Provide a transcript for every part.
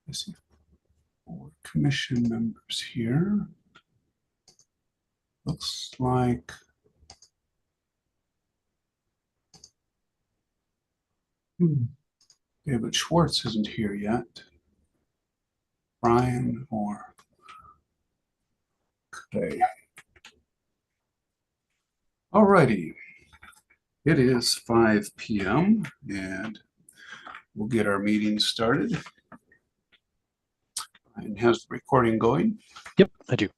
I see 4 commission members here. Looks like David Schwartz isn't here yet. Brian or okay. All righty. It is 5 p.m. and we'll get our meeting started. And has the recording going? Yep, I do.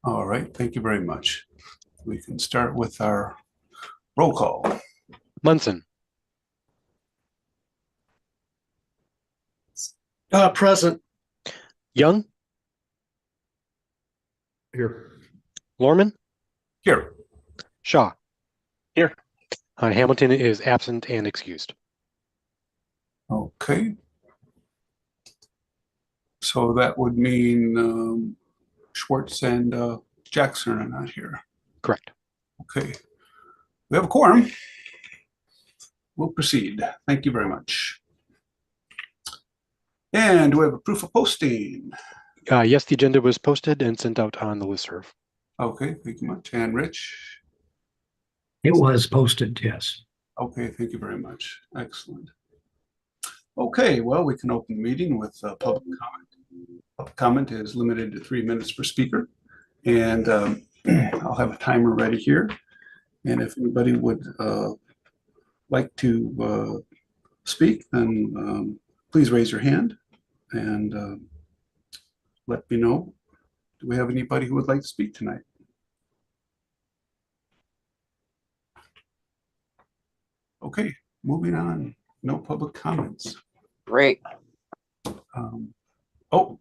All right, thank you very much. We can start with our roll call. Munson. Present. Young. Here. Lorman. Here. Shaw. Here. Hamilton is absent and excused. Okay. So that would mean Schwartz and Jackson are not here. Correct. Okay. We have a quorum. We'll proceed. Thank you very much. And we have a proof of posting. Yes, the agenda was posted and sent out on the listserv. Okay, thank you much. And Rich? It was posted, yes. Okay, thank you very much. Excellent. Okay, well, we can open the meeting with public comment. Public comment is limited to 3 minutes per speaker. And I'll have a timer ready here. And if anybody would like to speak, then please raise your hand and let me know. Do we have anybody who would like to speak tonight? Okay, moving on. No public comments. Great. Oh,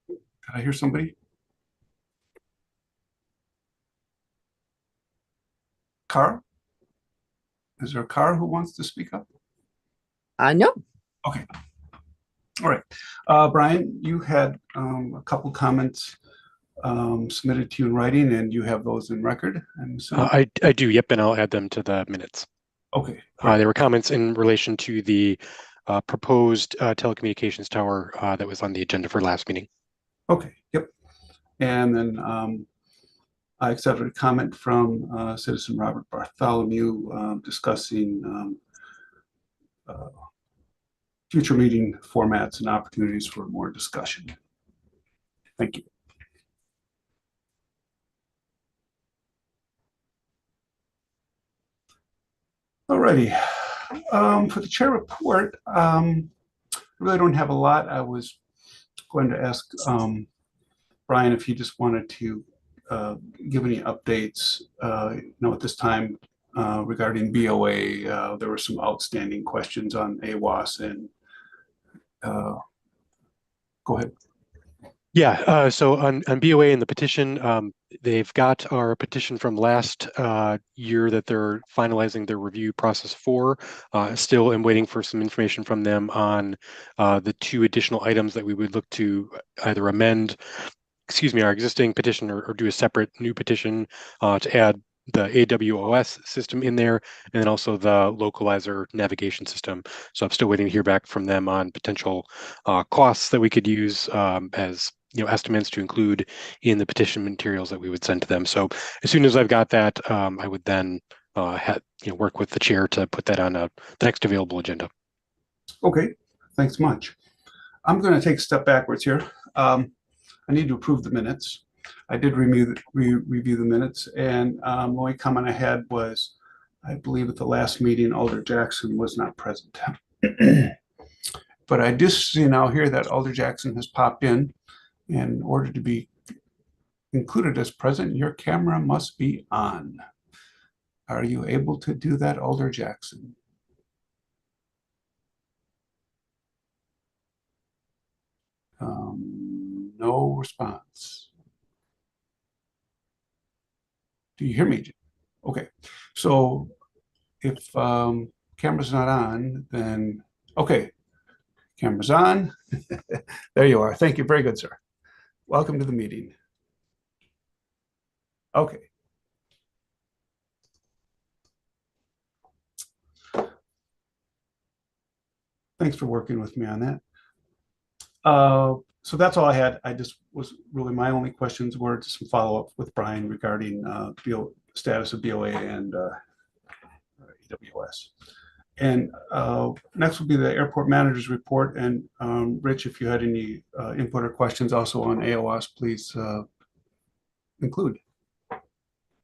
did I hear somebody? Carl? Is there a Carl who wants to speak up? No. Okay. All right. Brian, you had a couple comments submitted to you in writing, and you have those in record. I do, yep, and I'll add them to the minutes. Okay. There were comments in relation to the proposed telecommunications tower that was on the agenda for last meeting. Okay, yep. And then I accepted a comment from citizen Robert Bartholomew discussing future meeting formats and opportunities for more discussion. Thank you. Alrighty. For the chair report, I really don't have a lot. I was going to ask Brian if he just wanted to give any updates, at this time regarding BOA. There were some outstanding questions on AWAS, and go ahead. Yeah, so on BOA and the petition, they've got our petition from last year that they're finalizing their review process for. Still am waiting for some information from them on the 2 additional items that we would look to either amend, our existing petition or do a separate new petition to add the AWOS system in there, and then also the localizer navigation system. So I'm still waiting to hear back from them on potential costs that we could use as estimates to include in the petition materials that we would send to them. So as soon as I've got that, I would then work with the chair to put that on the next available agenda. Okay, thanks much. I'm going to take a step backwards here. I need to approve the minutes. I did review the minutes, and the only comment I had was, I believe at the last meeting, Alder Jackson was not present. But I do see now here that Alder Jackson has popped in. In order to be included as present, your camera must be on. Are you able to do that, Alder Jackson? No response. Do you hear me? Okay, so if camera's not on, then okay, camera's on. There you are. Thank you. Very good, sir. Welcome to the meeting. Okay. Thanks for working with me on that. So that's all I had. I just was really, my only questions were just some follow-up with Brian regarding status of BOA and EWS. And next will be the airport manager's report. And Rich, if you had any input or questions also on AOS, please include.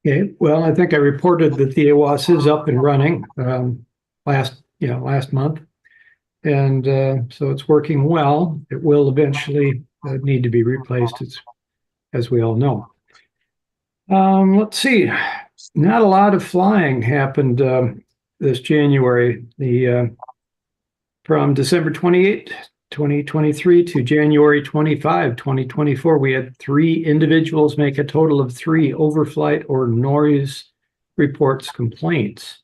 Okay, well, I think I reported that the AWAS is up and running last month. And so it's working well. It will eventually need to be replaced, as we all know. Let's see. Not a lot of flying happened this January. From December 28th, 2023 to January 25, 2024, we had 3 individuals make a total of 3 overflight or noise reports complaints.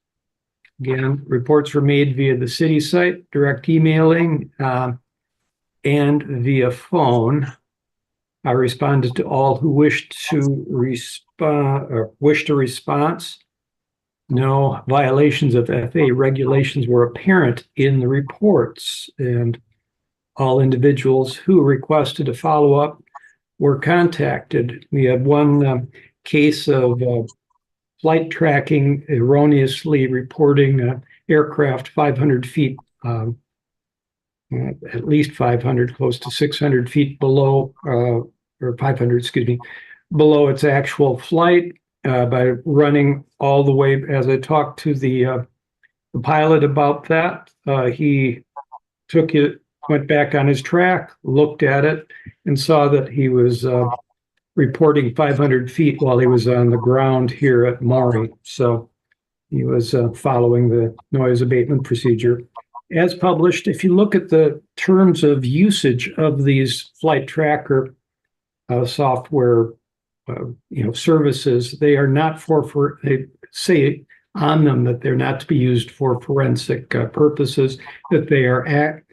Again, reports were made via the city site, direct emailing, and via phone. I responded to all who wished to response. No violations of FAA regulations were apparent in the reports, and all individuals who requested a follow-up were contacted. We had one case of flight tracking erroneously reporting aircraft 500 feet, at least 500, close to 600 feet below, or 500, excuse me, below its actual flight by running all the way. As I talked to the pilot about that, he took it, went back on his track, looked at it, and saw that he was reporting 500 feet while he was on the ground here at Maury. So he was following the noise abatement procedure. As published, if you look at the terms of usage of these flight tracker software services, they are not they say on them that they're not to be used for forensic purposes, that they are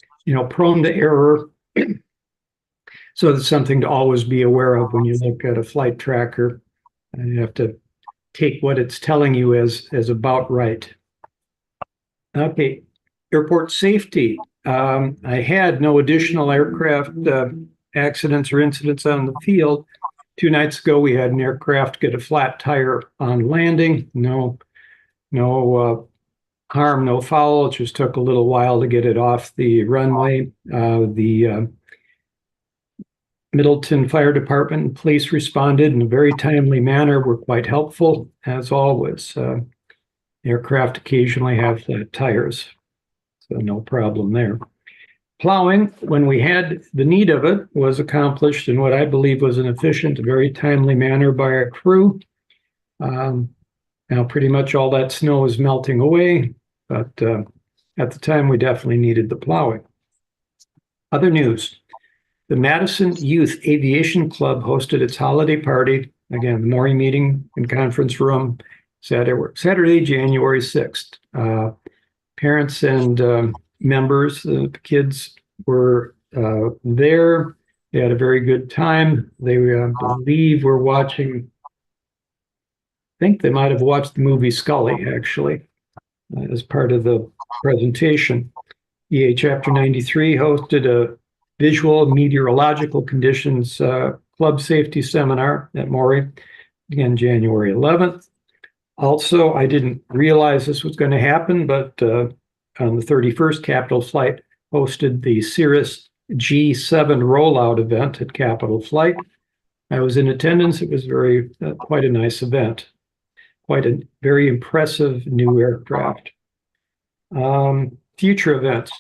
prone to error. So that's something to always be aware of when you look at a flight tracker. And you have to take what it's telling you as about right. Okay, airport safety. I had no additional aircraft accidents or incidents on the field. 2 nights ago, we had an aircraft get a flat tire on landing. No harm, no foul. It just took a little while to get it off the runway. The Middleton Fire Department and police responded in a very timely manner, were quite helpful, as always. Aircraft occasionally have flat tires, so no problem there. Plowing, when we had the need of it, was accomplished in what I believe was an efficient, very timely manner by our crew. Now pretty much all that snow is melting away, but at the time we definitely needed the plowing. Other news. The Madison Youth Aviation Club hosted its holiday party, again, the morning meeting and conference room, Saturday, January 6th. Parents and members, the kids were there. They had a very good time. They, believe, were watching, I think they might have watched the movie Scully, actually, as part of the presentation. EA Chapter 93 hosted a visual meteorological conditions club safety seminar at Maury, again, January 11th. Also, I didn't realize this was going to happen, but on the 31st, Capital Flight hosted the Cirrus G7 rollout event at Capital Flight. I was in attendance. It was quite a nice event, quite a very impressive new aircraft. Future events.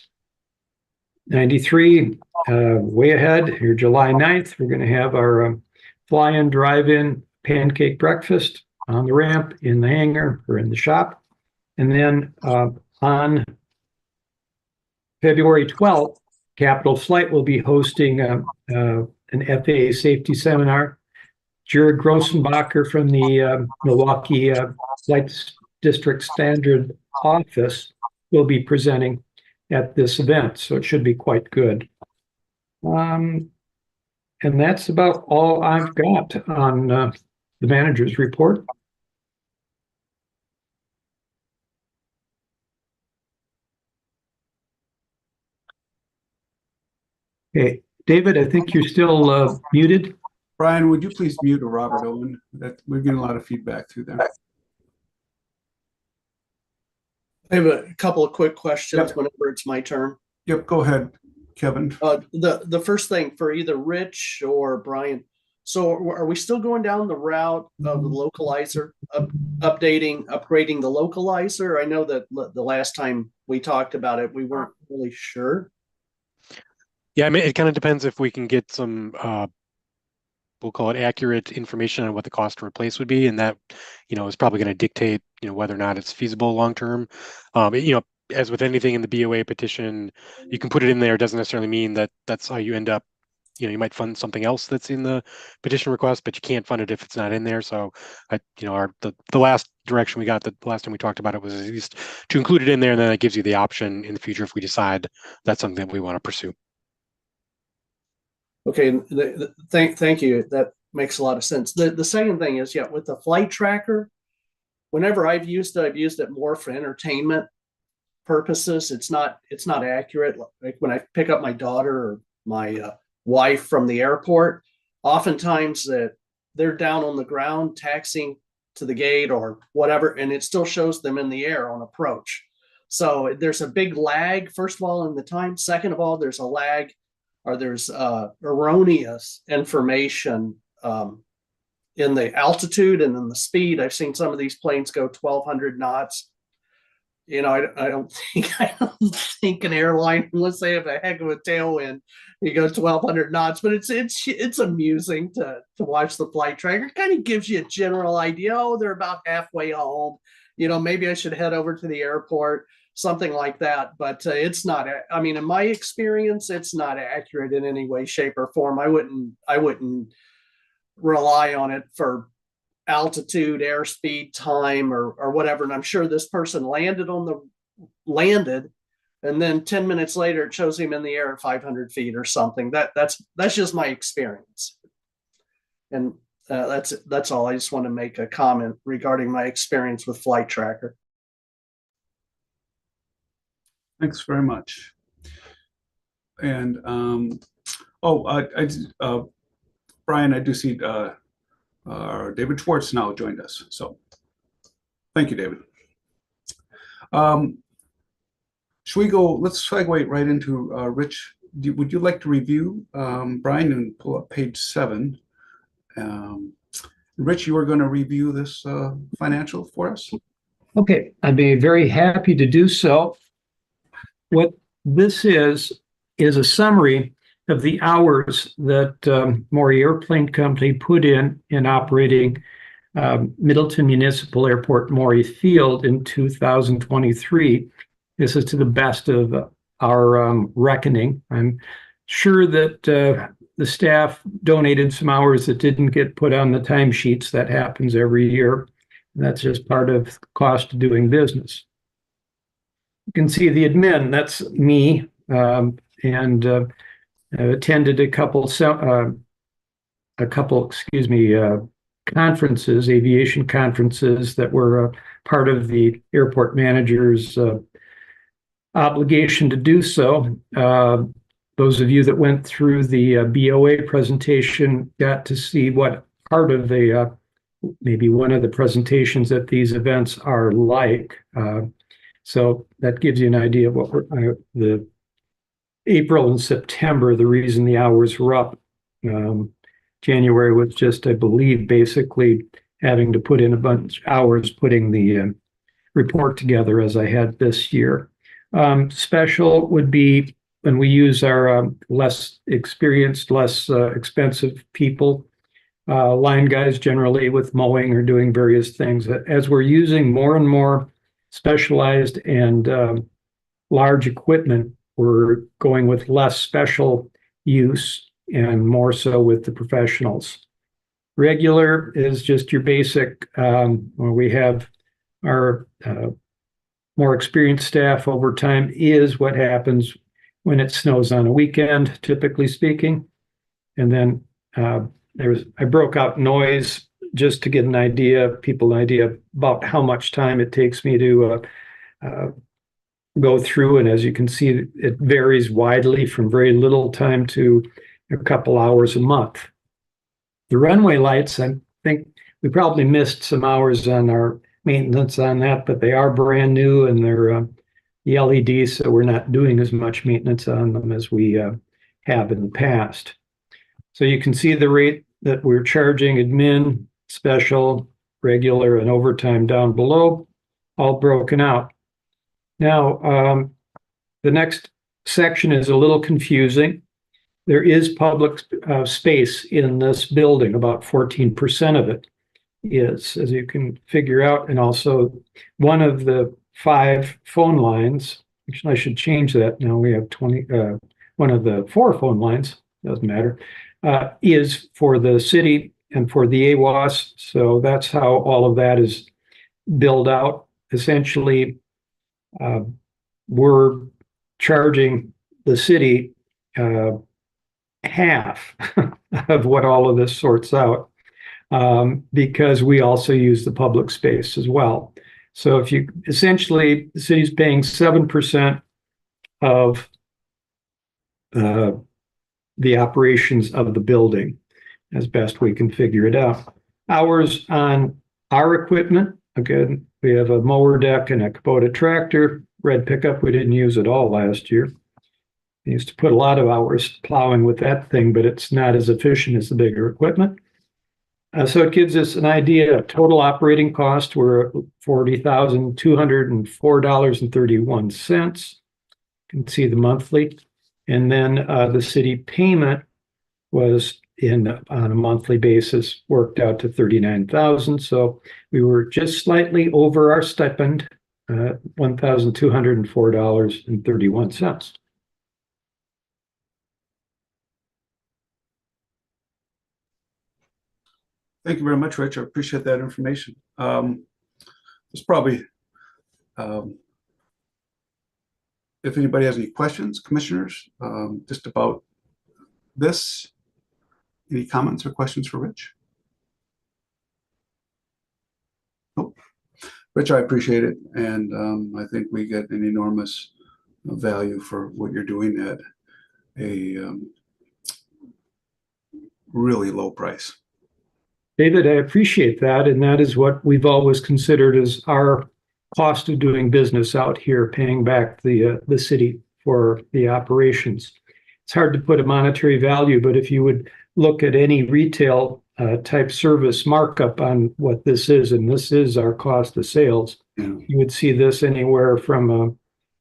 93, way ahead, here July 9th, we're going to have our fly-in, drive-in pancake breakfast on the ramp, in the hangar, or in the shop. And then on February 12th, Capital Flight will be hosting an FAA safety seminar. Jared Grossenbacher from the Milwaukee Flight District Standard Office will be presenting at this event, so it should be quite good. And that's about all I've got on the manager's report. Okay, David, I think you're still muted. Brian, would you please mute Robert Owen? That we're getting a lot of feedback through there. I have a couple of quick questions Yep. whenever it's my turn. Yep, go ahead, Kevin. The first thing for either Rich or Brian. So are we still going down the route of the localizer, upgrading the localizer? I know that the last time we talked about it, we weren't really sure. Yeah, I mean, it kind of depends if we can get some, we'll call it accurate information on what the cost to replace would be, and that, is probably going to dictate, whether or not it's feasible long term. As with anything in the BOA petition, you can put it in there. It doesn't necessarily mean that that's how you end up. You might fund something else that's in the petition request, but you can't fund it if it's not in there. So, the last direction we got, the last time we talked about it, was at least to include it in there, and then it gives you the option in the future if we decide that's something that we want to pursue. Okay, thank you. That makes a lot of sense. The second thing is, with the flight tracker, whenever I've used it more for entertainment purposes. It's not accurate. Like when I pick up my daughter or my wife from the airport, oftentimes they're down on the ground taxiing to the gate or whatever, and it still shows them in the air on approach. So there's a big lag, first of all, in the time. Second of all, there's a lag, or there's erroneous information in the altitude and in the speed. I've seen some of these planes go 1,200 knots. I don't think an airline, unless they have a heck of a tailwind, you go 1,200 knots. But it's amusing to watch the flight tracker. It kind of gives you a general idea. Oh, they're about halfway home. Maybe I should head over to the airport, something like that. But it's not. I mean, in my experience, it's not accurate in any way, shape, or form. I wouldn't rely on it for altitude, airspeed, time, or whatever. And I'm sure this person landed, and then 10 minutes later it shows him in the air at 500 feet or something. That's just my experience. And that's all. I just want to make a comment regarding my experience with Flight Tracker. Thanks very much. And Brian, I do see David Schwartz now joined us. So thank you, David. Should we go, let's segue right into Rich. Would you like to review, Brian, and pull up page 7? Rich, you are going to review this financial for us? Okay, I'd be very happy to do so. What this is a summary of the hours that Maury Airplane Company put in operating Middleton Municipal Airport Maury Field in 2023. This is to the best of our reckoning. I'm sure that the staff donated some hours that didn't get put on the timesheets. That happens every year. That's just part of the cost of doing business. You can see the admin, that's me, and attended a couple, conferences, aviation conferences that were part of the airport manager's obligation to do so. Those of you that went through the BOA presentation got to see what part of the maybe one of the presentations at these events are like. So that gives you an idea of what the April and September, the reason the hours were up. January was just, I believe, basically having to put in a bunch of hours putting the report together as I had this year. Special would be when we use our less experienced, less expensive people, line guys generally with mowing or doing various things. As we're using more and more specialized and large equipment, we're going with less special use and more so with the professionals. Regular is just your basic, where we have our more experienced staff over time is what happens when it snows on a weekend, typically speaking. And then I broke out noise just to get an idea about how much time it takes me to go through. And as you can see, it varies widely from very little time to a couple hours a month. The runway lights, I think we probably missed some hours on our maintenance on that, but they are brand new and they're the LEDs, so we're not doing as much maintenance on them as we have in the past. So you can see the rate that we're charging admin, special, regular, and overtime down below, all broken out. Now, the next section is a little confusing. There is public space in this building, about 14% of it is, as you can figure out, and also one of the 5 phone lines, actually I should change that now, we have 20, one of the 4 phone lines, doesn't matter, is for the city and for the AWAS, so that's how all of that is billed out. Essentially, we're charging the city half of what all of this sorts out, because we also use the public space as well. So if you essentially, the city's paying 7% of the operations of the building as best we can figure it out. Hours on our equipment, again, we have a mower deck and a Kubota tractor, red pickup we didn't use at all last year. I used to put a lot of hours plowing with that thing, but it's not as efficient as the bigger equipment. So it gives us an idea of total operating cost. We're at $40,204.31. You can see the monthly. And then the city payment was on a monthly basis, worked out to $39,000. So we were just slightly over our stipend, $1,204.31. Thank you very much, Rich. I appreciate that information. There's probably, if anybody has any questions, commissioners, just about this, any comments or questions for Rich? Nope. Rich, I appreciate it. And I think we get an enormous value for what you're doing at a really low price. David, I appreciate that. And that is what we've always considered as our cost of doing business out here, paying back the city for the operations. It's hard to put a monetary value, but if you would look at any retail type service markup on what this is, and this is our cost of sales, you would see this anywhere from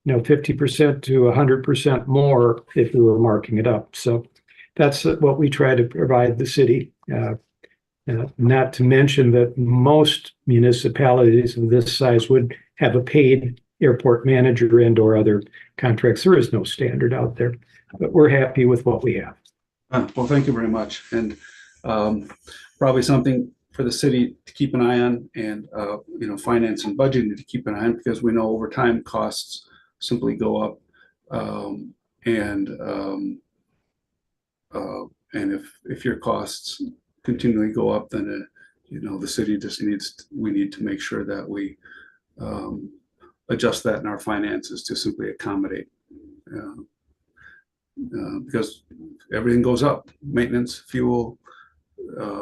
50% to 100% more if we were marking it up. So that's what we try to provide the city. Not to mention that most municipalities of this size would have a paid airport manager and or other contracts. There is no standard out there, but we're happy with what we have. Well, thank you very much. And probably something for the city to keep an eye on, and finance and budgeting to keep an eye on, because we know over time costs simply go up. And if your costs continually go up, then the city just we need to make sure that we adjust that in our finances to simply accommodate, because everything goes up: maintenance, fuel,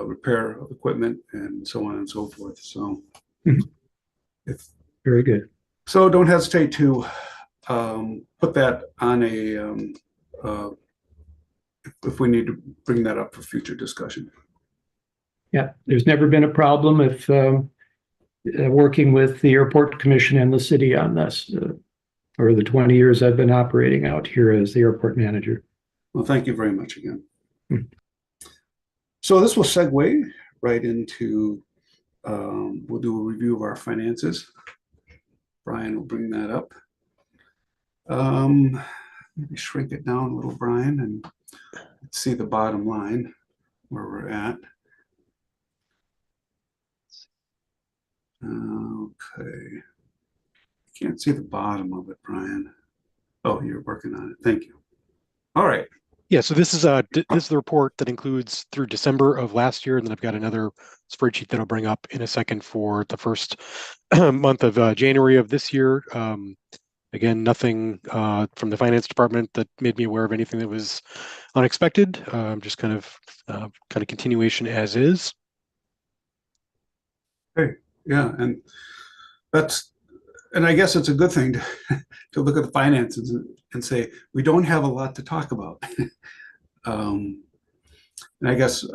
repair of equipment, and so on and so forth. So Very good. So don't hesitate to put that on if we need to bring that up for future discussion. Yeah, there's never been a problem if working with the airport commission and the city on this, or the 20 years I've been operating out here as the airport manager. Well, thank you very much again. So this will segue right into, we'll do a review of our finances. Brian will bring that up. Maybe shrink it down a little, Brian, and let's see the bottom line where we're at. Okay. Can't see the bottom of it, Brian. Oh, you're working on it. Thank you. All right. Yeah, so this is the report that includes through December of last year, and then I've got another spreadsheet that I'll bring up in a second for the first month of January of this year. Again, nothing from the finance department that made me aware of anything that was unexpected. Just kind of continuation as is. Yeah, and I guess it's a good thing to, to look at the finances and say, we don't have a lot to talk about. And I guess,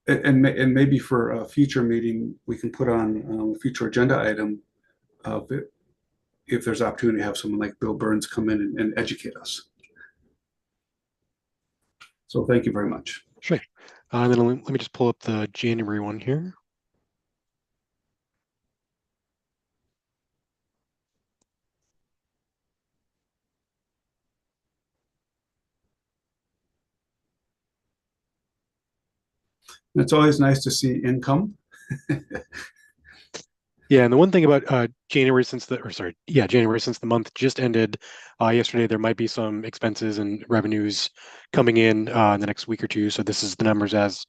and maybe for a future meeting, we can put on a future agenda item of it, if there's opportunity to have someone like Bill Burns come in and educate us. So thank you very much. Sure. And then let me just pull up the January one here. It's always nice to see income. Yeah, and the one thing about January since the month just ended yesterday, there might be some expenses and revenues coming in the next week or two. So this is the numbers as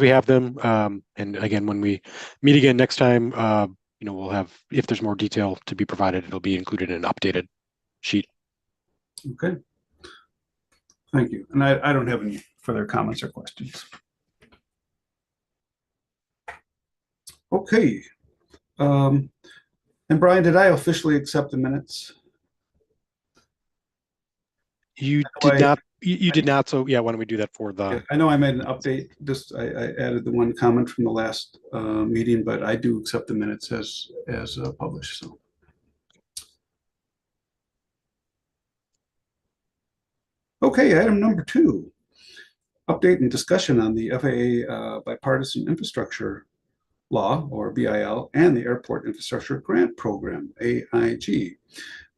we have them. And again, when we meet again next time, we'll have, if there's more detail to be provided, it'll be included in an updated sheet. Okay. Thank you. And I don't have any further comments or questions. Okay. And Brian, did I officially accept the minutes? You did not. You did not. So yeah, why don't we do that for the? I know I made an update. Just I added the one comment from the last meeting, but I do accept the minutes as published. So. Okay, item number 2, update and discussion on the FAA bipartisan infrastructure law, or BIL, and the Airport Infrastructure Grant Program, AIG.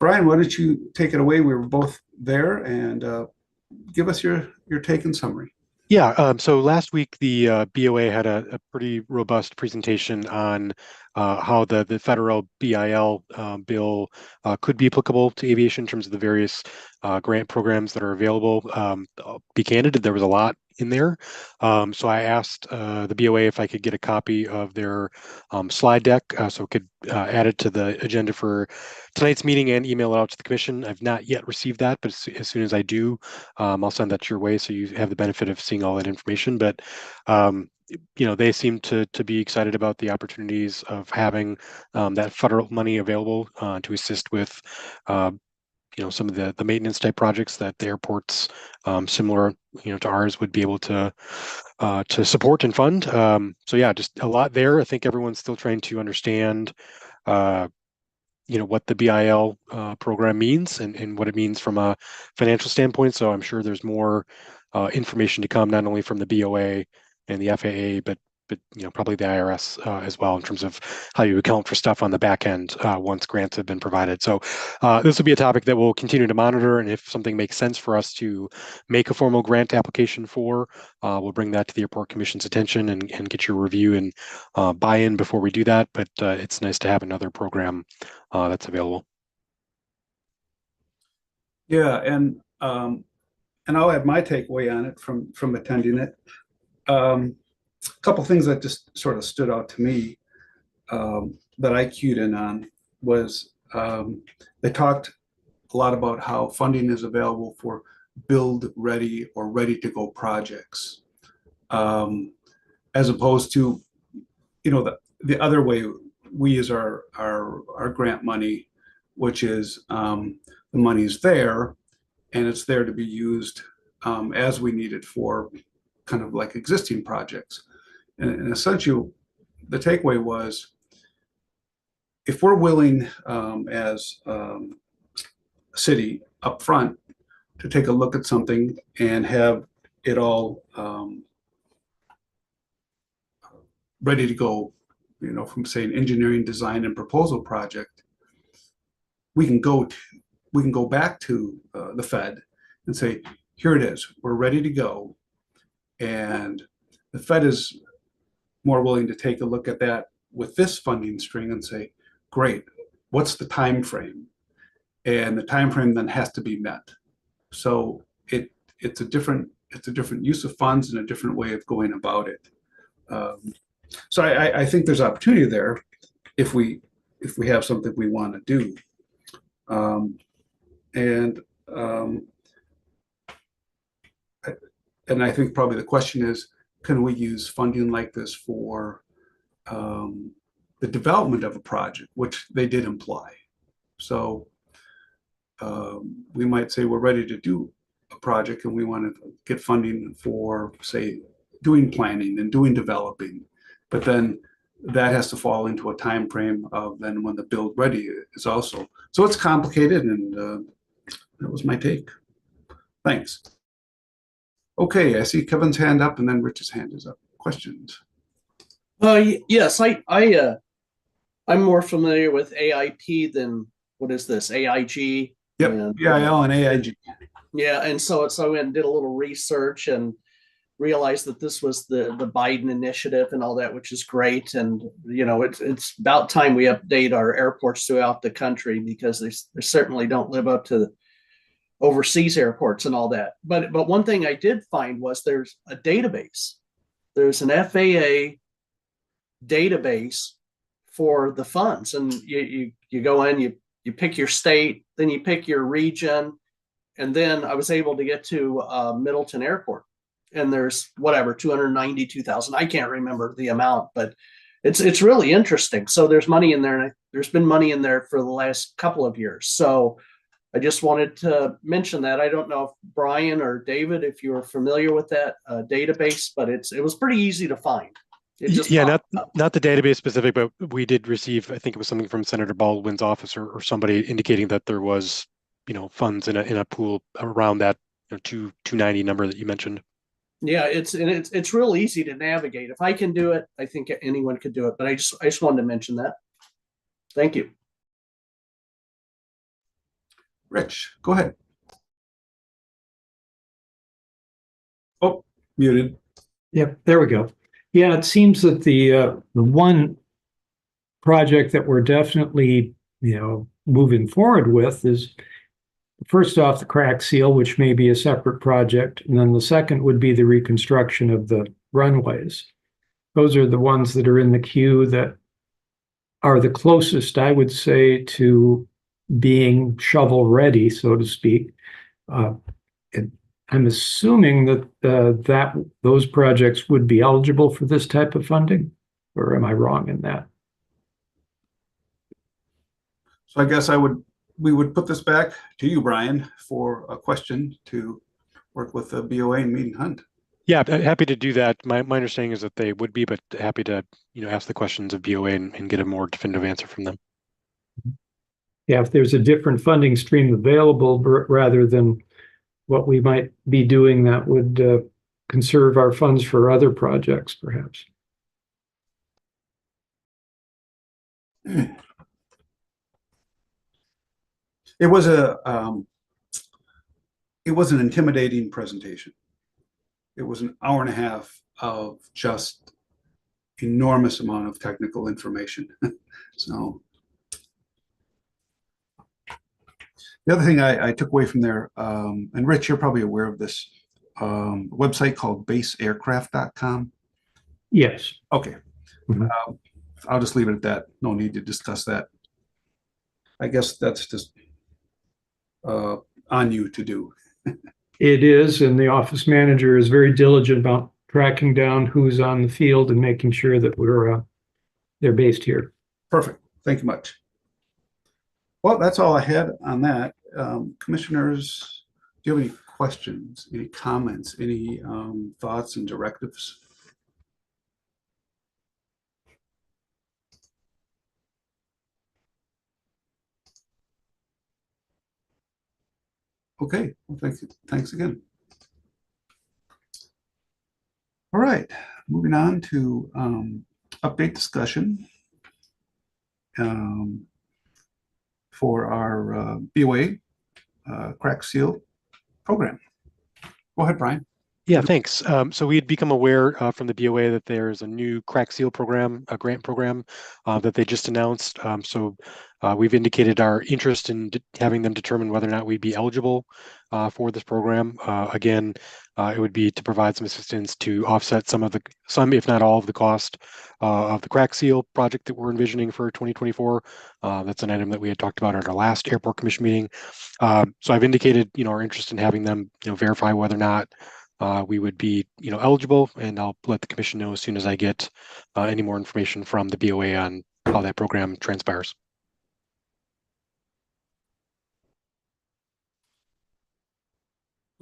Brian, why don't you take it away? We were both there, and give us your take and summary. Yeah, so last week the BOA had a pretty robust presentation on how the federal BIL bill could be applicable to aviation in terms of the various grant programs that are available. I'll be candid, there was a lot in there. So I asked the BOA if I could get a copy of their slide deck so it could add it to the agenda for tonight's meeting and email it out to the commission. I've not yet received that, but as soon as I do, I'll send that your way so you have the benefit of seeing all that information. But they seem to be excited about the opportunities of having that federal money available to assist with some of the maintenance type projects that the airports similar to ours would be able to support and fund. So yeah, just a lot there. I think everyone's still trying to understand what the BIL program means and what it means from a financial standpoint. So I'm sure there's more information to come, not only from the BOA and the FAA, but probably the IRS as well, in terms of how you account for stuff on the back end once grants have been provided. So this will be a topic that we'll continue to monitor, and if something makes sense for us to make a formal grant application for, we'll bring that to the Airport Commission's attention and get your review and buy-in before we do that. But it's nice to have another program that's available. Yeah, and I'll add my takeaway on it from attending it. A couple things that just sort of stood out to me that I cued in on was they talked a lot about how funding is available for build ready or ready to go projects, as opposed to the other way we use our grant money, which is the money's there and it's there to be used as we need it for kind of like existing projects. And essentially, the takeaway was, if we're willing as a city up front to take a look at something and have it all ready to go, from say an engineering, design, and proposal project, we can go back to the Fed and say, here it is, we're ready to go. And the Fed is more willing to take a look at that with this funding string and say, great, what's the time frame? And the time frame then has to be met. So it's a different use of funds and a different way of going about it. So I think there's opportunity there if we have something we want to do. Um, and and I think probably the question is, can we use funding like this for the development of a project, which they did imply. So we might say we're ready to do a project and we want to get funding for, say, doing planning and doing developing, but then that has to fall into a time frame of then when the build ready is also. So it's complicated, and that was my take. Thanks. Okay, I see Kevin's hand up and then Rich's hand is up. Questions? Yes, I'm more familiar with AIP than what is this, AIG? Yep, And, EIL and AIG. Yeah, and so I went and did a little research and realized that this was the Biden initiative and all that, which is great. And it's about time we update our airports throughout the country, because they certainly don't live up to the overseas airports and all that. But one thing I did find was there's a database. There's an FAA database for the funds, and you go in, you pick your state, then you pick your region, and then I was able to get to Middleton Airport, and there's whatever 292,000. I can't remember the amount, but it's really interesting. So there's money in there, and there's been money in there for the last couple of years. So I just wanted to mention that. I don't know if Brian or David, if you were familiar with that database, but it was pretty easy to find. Yeah, not the database specific, but we did receive, I think it was something from Senator Baldwin's office or somebody indicating that there was, funds in a pool around that 290 number that you mentioned. Yeah, it's real easy to navigate. If I can do it, I think anyone could do it. But I just wanted to mention that. Thank you. Rich, go ahead. Oh, muted. Yep, there we go. Yeah, it seems that the one project that we're definitely moving forward with is, first off, the crack seal, which may be a separate project, and then the second would be the reconstruction of the runways. Those are the ones that are in the queue that are the closest, I would say, to being shovel ready, so to speak. I'm assuming that those projects would be eligible for this type of funding, or am I wrong in that? So I guess we would put this back to you, Brian, for a question to work with the BOA and Meeting Hunt. Yeah, happy to do that. My understanding is that they would be, but happy to ask the questions of BOA and get a more definitive answer from them. Yeah, if there's a different funding stream available rather than what we might be doing, that would conserve our funds for other projects, perhaps. It was an intimidating presentation. It was an hour and a half of just enormous amount of technical information. So the other thing I took away from there, and Rich, you're probably aware of this, website called baseaircraft.com. Yes. Okay. I'll just leave it at that. No need to discuss that. I guess that's just on you to do. It is, and the office manager is very diligent about tracking down who's on the field and making sure that they're based here. Perfect. Thank you much. Well, that's all I had on that. Commissioners, do you have any questions, any comments, any thoughts and directives? Okay, well, thank you. Thanks again. All right, moving on to update discussion for our BOA crack seal program. Go ahead, Brian. Yeah, thanks. So we had become aware from the BOA that there's a new crack seal program, a grant program that they just announced. We've indicated our interest in having them determine whether or not we'd be eligible for this program. Again, it would be to provide some assistance to offset some, if not all, of the cost of the crack seal project that we're envisioning for 2024. That's an item that we had talked about at our last airport commission meeting. So I've indicated, our interest in having them, verify whether or not we would be, eligible, and I'll let the commission know as soon as I get any more information from the BOA on how that program transpires.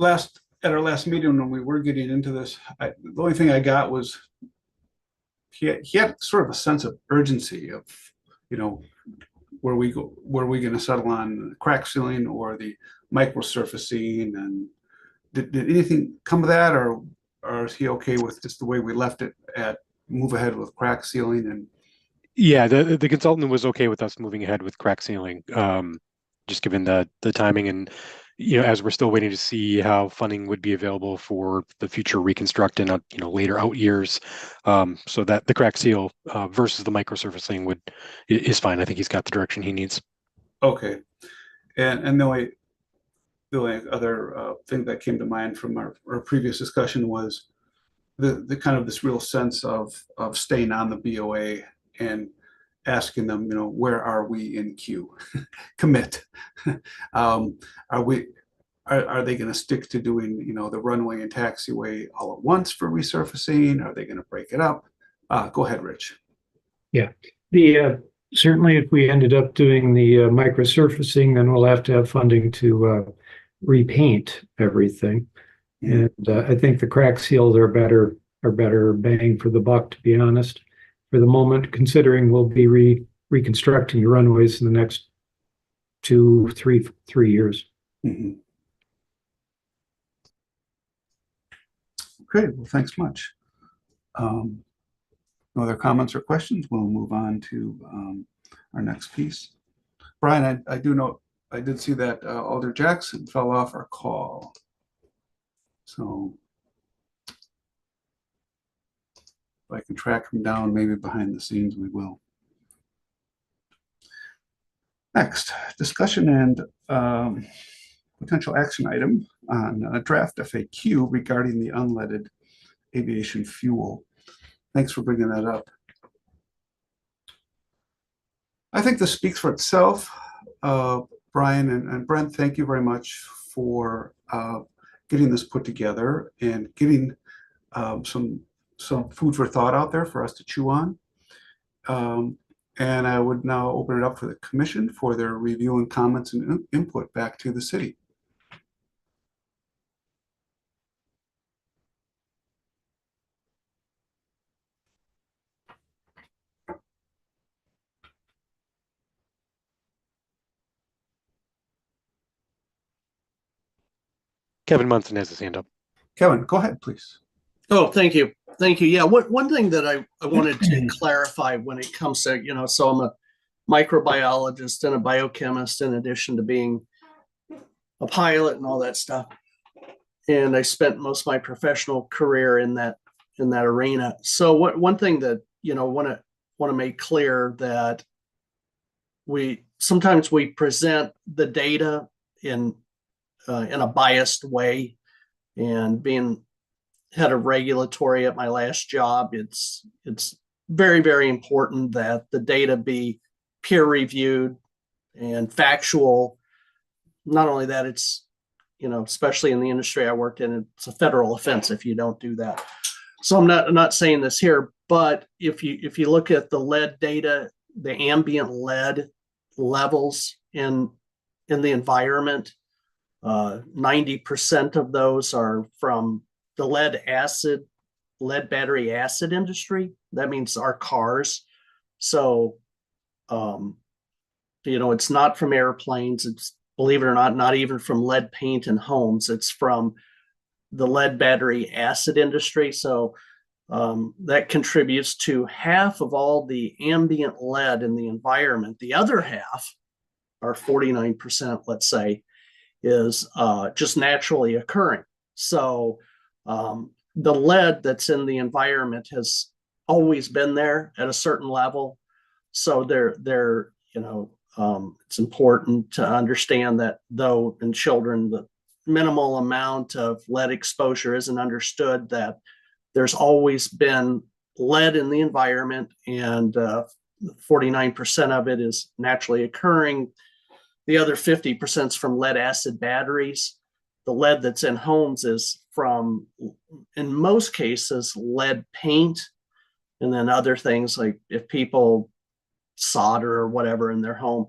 At our last meeting when we were getting into this, the only thing I got was he had sort of a sense of urgency of, were we going to settle on crack sealing or the microsurfacing, and did anything come of that, or is he okay with just the way we left it at move ahead with crack sealing? And Yeah, the consultant was okay with us moving ahead with crack sealing, just given the timing, and as we're still waiting to see how funding would be available for the future reconstruct in later out years. So that the crack seal versus the microsurfacing is fine. I think he's got the direction he needs. okay, and the only other thing that came to mind from our previous discussion was the kind of this real sense of staying on the BOA and asking them, where are we in queue? Commit. Are they going to stick to doing, the runway and taxiway all at once for resurfacing? Are they going to break it up? Go ahead, Rich. Yeah, certainly if we ended up doing the microsurfacing, then we'll have to have funding to repaint everything. And I think the crack seals are better bang for the buck, to be honest. For the moment, considering we'll be reconstructing the runways in the next 3 years. Mm-hmm. Okay, well, thanks much. No other comments or questions? We'll move on to our next piece. Brian, I do know, I did see that Alder Jackson fell off our call. So if I can track him down, maybe behind the scenes, we will. Next, discussion and potential action item on a draft FAQ regarding the unleaded aviation fuel. Thanks for bringing that up. I think this speaks for itself. Brian and Brent, thank you very much for getting this put together and getting some food for thought out there for us to chew on. And I would now open it up for the commission for their review and comments and input back to the city. Kevin Munson has his hand up. Kevin, go ahead, please. Oh, thank you. Thank you. Yeah, one thing that I wanted to clarify when it comes to, so I'm a microbiologist and a biochemist in addition to being a pilot and all that stuff. And I spent most of my professional career in that arena. So one thing that, want to make clear that sometimes we present the data in a biased way, and being head of regulatory at my last job, it's very, very important that the data be peer reviewed and factual. Not only that, it's, especially in the industry I worked in, it's a federal offense if you don't do that. So I'm not saying this here, but if you look at the lead data, the ambient lead levels in the environment, 90% of those are from the lead battery acid industry. That means our cars. So, it's not from airplanes. It's, believe it or not even from lead paint in homes. It's from the lead battery acid industry. So that contributes to half of all the ambient lead in the environment. The other half, or 49%, let's say, is just naturally occurring. So The lead that's in the environment has always been there at a certain level. So it's important to understand that though in children, the minimal amount of lead exposure isn't understood, that there's always been lead in the environment, and 49% of it is naturally occurring. The other 50% is from lead acid batteries. The lead that's in homes is from, in most cases, lead paint, and then other things like if people solder or whatever in their home.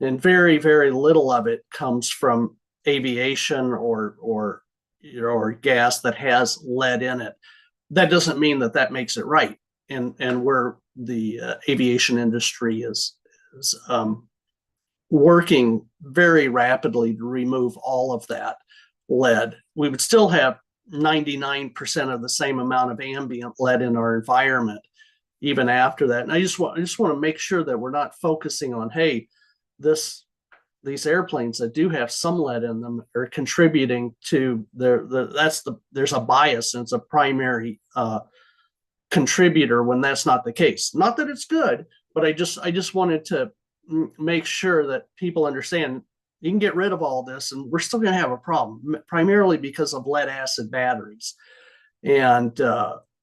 And very, very little of it comes from aviation or gas that has lead in it. That doesn't mean that makes it right. And where the aviation industry is working very rapidly to remove all of that lead, we would still have 99% of the same amount of ambient lead in our environment even after that. And I just want to make sure that we're not focusing on, hey, these airplanes that do have some lead in them are contributing to there's a bias, and it's a primary contributor when that's not the case. Not that it's good, but I just wanted to make sure that people understand you can get rid of all this and we're still going to have a problem, primarily because of lead acid batteries. And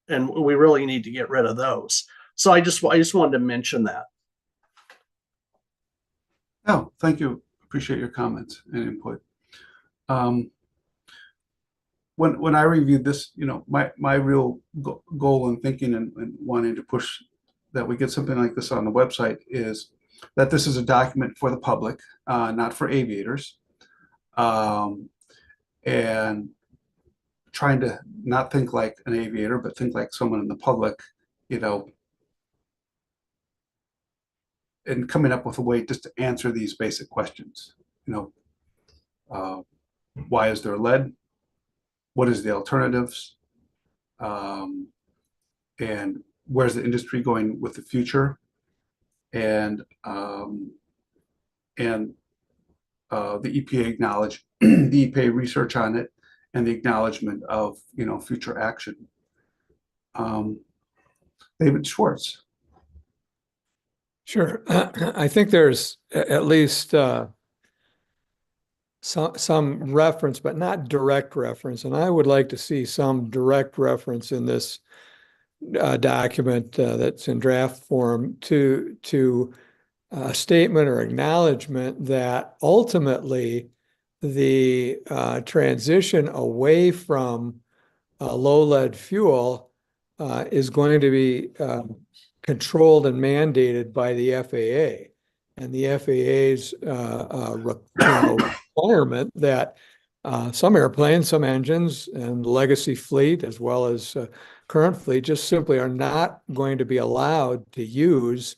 we really need to get rid of those. So I just wanted to mention that. Oh, thank you. Appreciate your comments and input. When I reviewed this, my real goal in thinking and wanting to push that we get something like this on the website is that this is a document for the public, not for aviators, and trying to not think like an aviator, but think like someone in the public, and coming up with a way just to answer these basic questions. Why is there lead? What is the alternatives? And where's the industry going with the future? And the EPA acknowledge the EPA research on it and the acknowledgement of future action. David Schwartz. Sure. I think there's at least some reference, but not direct reference. And I would like to see some direct reference in this document that's in draft form to a statement or acknowledgement that ultimately the transition away from low lead fuel is going to be controlled and mandated by the FAA. And the FAA's requirement that some airplanes, some engines, and legacy fleet, as well as current fleet, just simply are not going to be allowed to use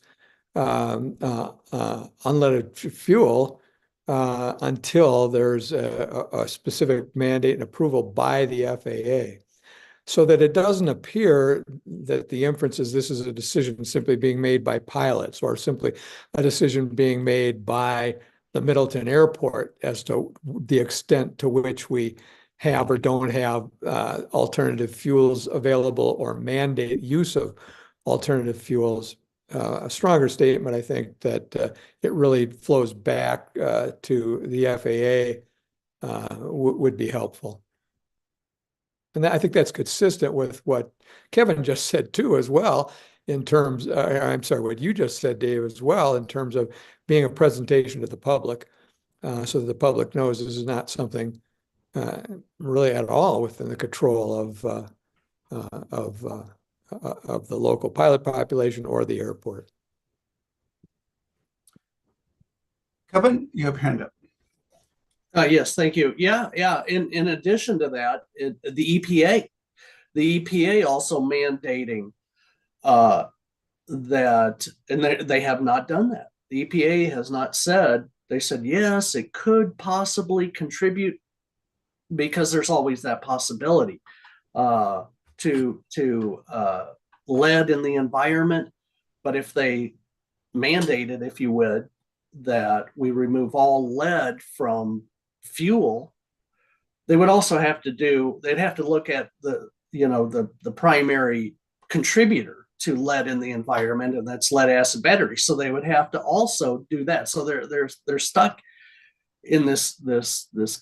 unleaded fuel until there's a specific mandate and approval by the FAA. So that it doesn't appear that the inference is this is a decision simply being made by pilots or simply a decision being made by the Middleton Airport as to the extent to which we have or don't have alternative fuels available or mandate use of alternative fuels. A stronger statement, I think, that it really flows back to the FAA would be helpful. And I think that's consistent with what Kevin just said too, as well, in terms, I'm sorry, what you just said, Dave, as well, in terms of being a presentation to the public, so that the public knows this is not something really at all within the control of the local pilot population or the airport. Kevin, you have your hand up. Yes, thank you. Yeah. In addition to that, the EPA also mandating that, and they have not done that. The EPA has not said. They said yes, it could possibly contribute because there's always that possibility to lead in the environment. But if they mandated, if you would, that we remove all lead from fuel, they would also have to do, they'd have to look at the primary contributor to lead in the environment, and that's lead acid batteries. So they would have to also do that. So they're stuck in this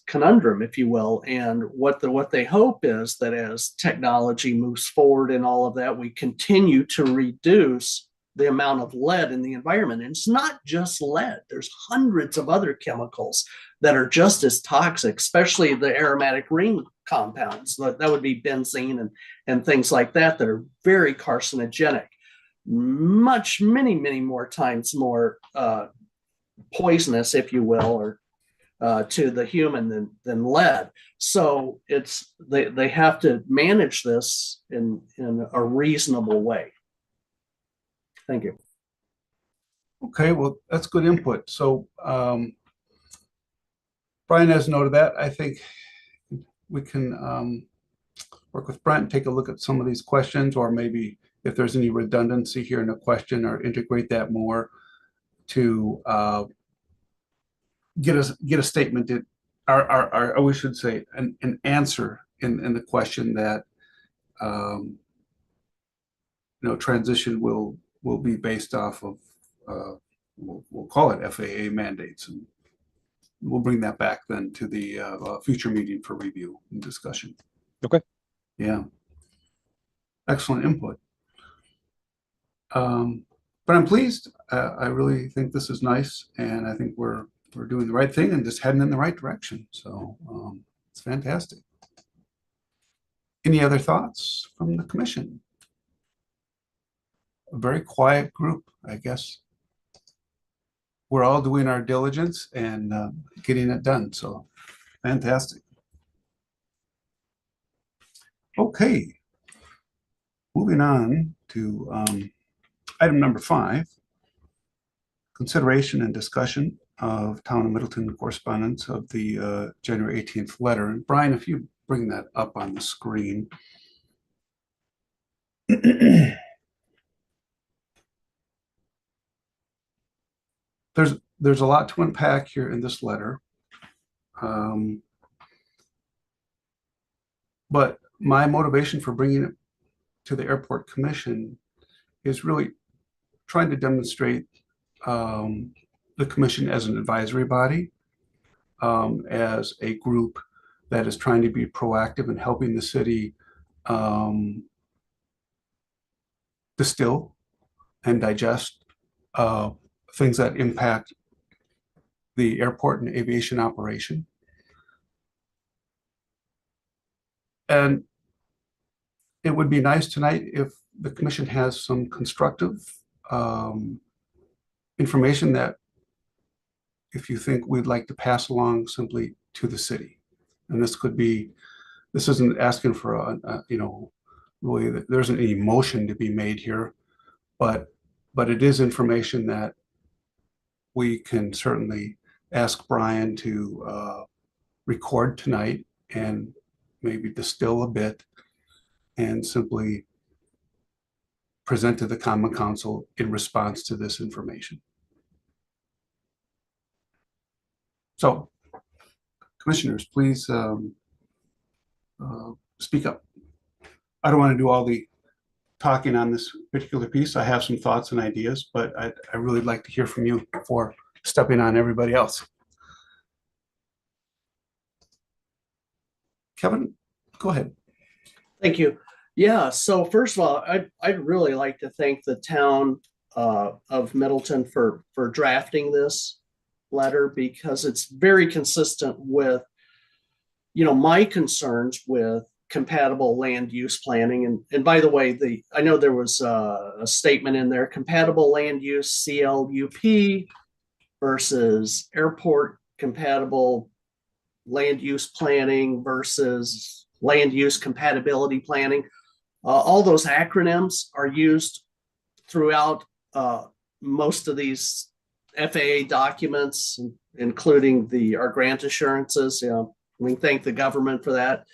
conundrum, if you will. And what they hope is that as technology moves forward and all of that, we continue to reduce the amount of lead in the environment. And it's not just lead. There's hundreds of other chemicals that are just as toxic, especially the aromatic ring compounds. That would be benzene and things like that are very carcinogenic, many more times more poisonous, if you will, or to the human than lead. So they have to manage this in a reasonable way. Thank you. Okay, well, that's good input. So Brian has noted that. I think we can work with Brent, take a look at some of these questions, or maybe if there's any redundancy here in a question, or integrate that more to get a statement that, or we should say an answer in the question that transition will be based off of we'll call it FAA mandates, and we'll bring that back then to the future meeting for review and discussion. Okay. Yeah. Excellent input. But I'm pleased. I really think this is nice, and I think we're doing the right thing and just heading in the right direction. So it's fantastic. Any other thoughts from the commission? A very quiet group, I guess. We're all doing our diligence and getting it done. So fantastic. Okay. Moving on to item number 5, consideration and discussion of Town of Middleton correspondence of the January 18th letter. And Brian, if you bring that up on the screen. There's a lot to unpack here in this letter. But my motivation for bringing it to the Airport Commission is really trying to demonstrate the commission as an advisory body, as a group that is trying to be proactive in helping the city distill and digest things that impact the airport and aviation operation. And it would be nice tonight if the commission has some constructive information that if you think we'd like to pass along simply to the city. And this isn't asking for really, there isn't any motion to be made here, but it is information that we can certainly ask Brian to record tonight and maybe distill a bit and simply present to the Common Council in response to this information. So, commissioners, please speak up. I don't want to do all the talking on this particular piece. I have some thoughts and ideas, but I really like to hear from you before stepping on everybody else. Kevin, go ahead. Thank you. Yeah, so first of all, I'd really like to thank the town of Middleton for drafting this letter, because it's very consistent with my concerns with compatible land use planning. And by the way, I know there was a statement in there, compatible land use CLUP versus airport compatible land use planning versus land use compatibility planning. All those acronyms are used throughout most of these FAA documents, including our grant assurances. We thank the government for that.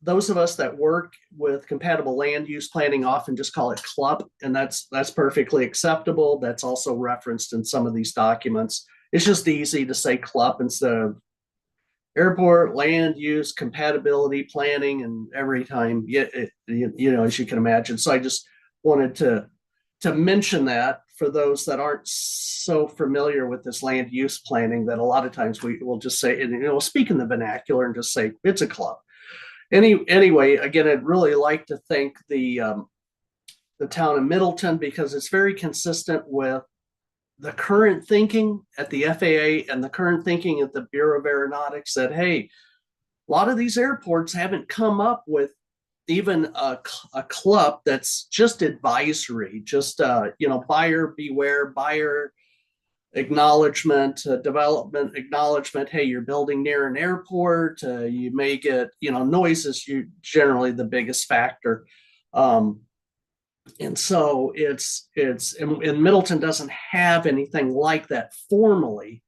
Those of us that work with compatible land use planning often just call it CLUP, and that's perfectly acceptable. That's also referenced in some of these documents. It's just easy to say CLUP instead of airport land use compatibility planning, and every time, as you can imagine. So I just wanted to mention that for those that aren't so familiar with this land use planning, that a lot of times we will just say, and we'll speak in the vernacular and just say it's a club. Anyway, again, I'd really like to thank the town of Middleton, because it's very consistent with the current thinking at the FAA and the current thinking at the Bureau of Aeronautics, that, hey, a lot of these airports haven't come up with even a club that's just advisory, just buyer beware, buyer acknowledgement, development acknowledgement. Hey, you're building near an airport, you may get, noise is generally the biggest factor. And so it's and Middleton doesn't have anything like that formally,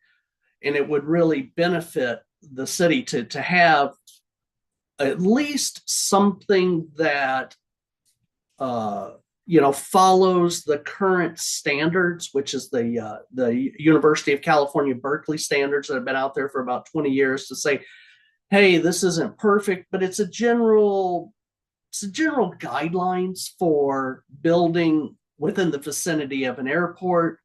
and it would really benefit the city to have at least something that follows the current standards, which is the University of California, Berkeley standards that have been out there for about 20 years, to say, hey, this isn't perfect, but it's a general guidelines for building within the vicinity of an airport.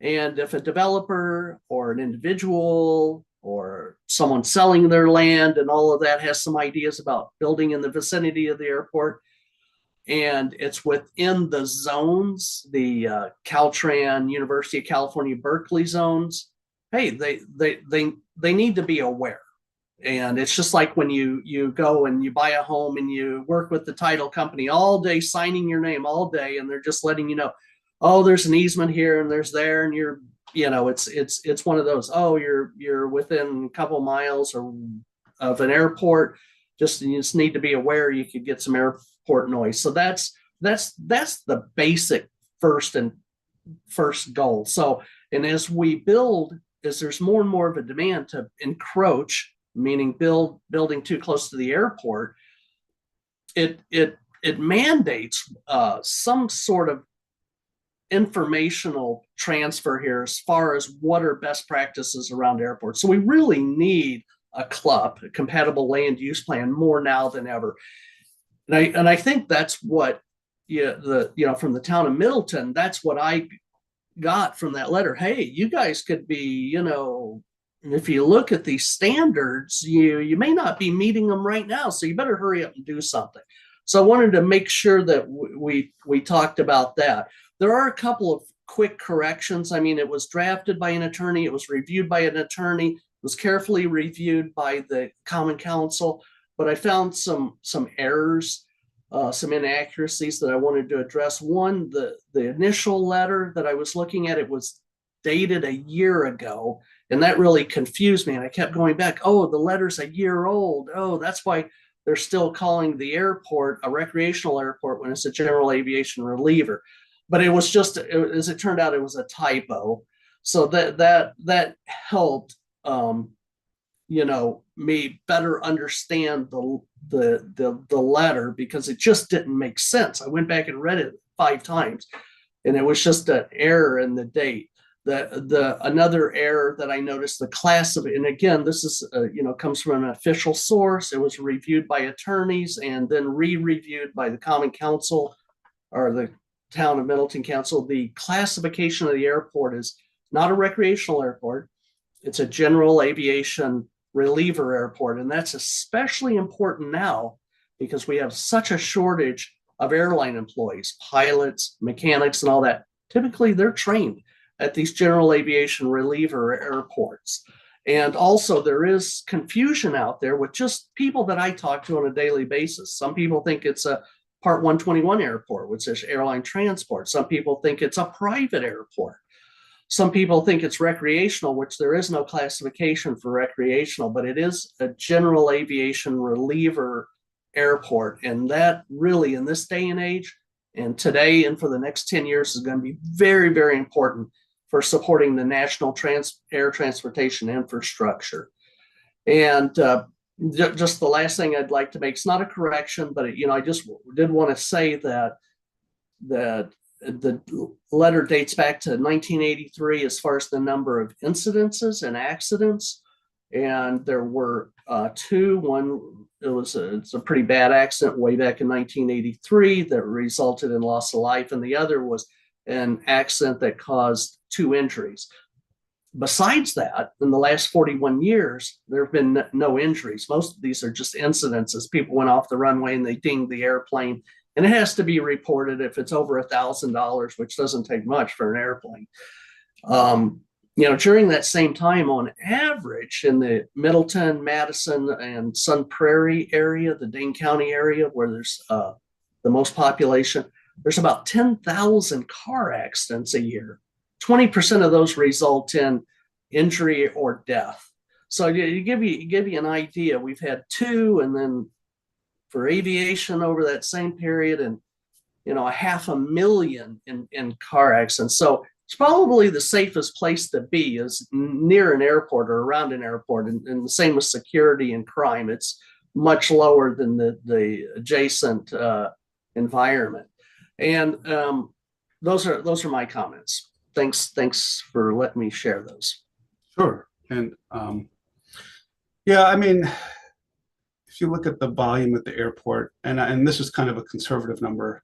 And if a developer or an individual or someone selling their land and all of that has some ideas about building in the vicinity of the airport, and it's within the zones, the Caltran, University of California, Berkeley zones, hey, they need to be aware. And it's just like when you go and you buy a home and you work with the title company all day, signing your name all day, and they're just letting you know, oh, there's an easement here and there's there, and you're, it's one of those, oh, you're within a couple miles of an airport, you just need to be aware you could get some airport noise. So that's the basic first goal. So, and as we build, as there's more and more of a demand to encroach, meaning building too close to the airport, it mandates some sort of informational transfer here as far as what are best practices around airports. So we really need a CLUP, a compatible land use plan, more now than ever. And I think that's what from the town of Middleton, that's what I got from that letter. Hey, you guys could be, if you look at these standards, you may not be meeting them right now, so you better hurry up and do something. So I wanted to make sure that we talked about that. There are a couple of quick corrections. I mean, it was drafted by an attorney, it was reviewed by an attorney, it was carefully reviewed by the Common Council, but I found some errors, some inaccuracies that I wanted to address. One, the initial letter that I was looking at, it was dated a year ago, and that really confused me. And I kept going back, oh, the letter's a year old. Oh, that's why they're still calling the airport a recreational airport when it's a general aviation reliever. But it was just, as it turned out, it was a typo. So that helped, me better understand the letter, because it just didn't make sense. I went back and read it 5 times, and it was just an error in the date. Another error that I noticed, the class of, and again, this is comes from an official source. It was reviewed by attorneys and then re-reviewed by the Common Council or the Town of Middleton Council. The classification of the airport is not a recreational airport. It's a general aviation reliever airport. And that's especially important now because we have such a shortage of airline employees, pilots, mechanics, and all that. Typically, they're trained at these general aviation reliever airports. And also there is confusion out there with just people that I talk to on a daily basis. Some people think it's a Part 121 airport, which is airline transport. Some people think it's a private airport. Some people think it's recreational, which there is no classification for recreational, but it is a general aviation reliever airport. And that really, in this day and age, and today and for the next 10 years, is going to be very, very important for supporting the national air transportation infrastructure. And just the last thing I'd like to make, it's not a correction, but I just did want to say that the letter dates back to 1983 as far as the number of incidences and accidents. and there were two. One, it's a pretty bad accident way back in 1983 that resulted in loss of life, and the other was an accident that caused 2 injuries. Besides that, in the last 41 years, there have been no injuries. Most of these are just incidences. People went off the runway and they dinged the airplane, and it has to be reported if it's over $1,000, which doesn't take much for an airplane. During that same time, on average, in the Middleton, Madison, and Sun Prairie area, the Dane County area where there's the most population, there's about 10,000 car accidents a year. 20% of those result in injury or death. So to give you an idea, we've had 2, and then for aviation over that same period, and 500,000 in car accidents. So it's probably the safest place to be is near an airport or around an airport, and the same with security and crime. It's much lower than the adjacent environment. And those are my comments. Thanks for letting me share those. Sure. And yeah, I mean, if you look at the volume at the airport, and this is kind of a conservative number,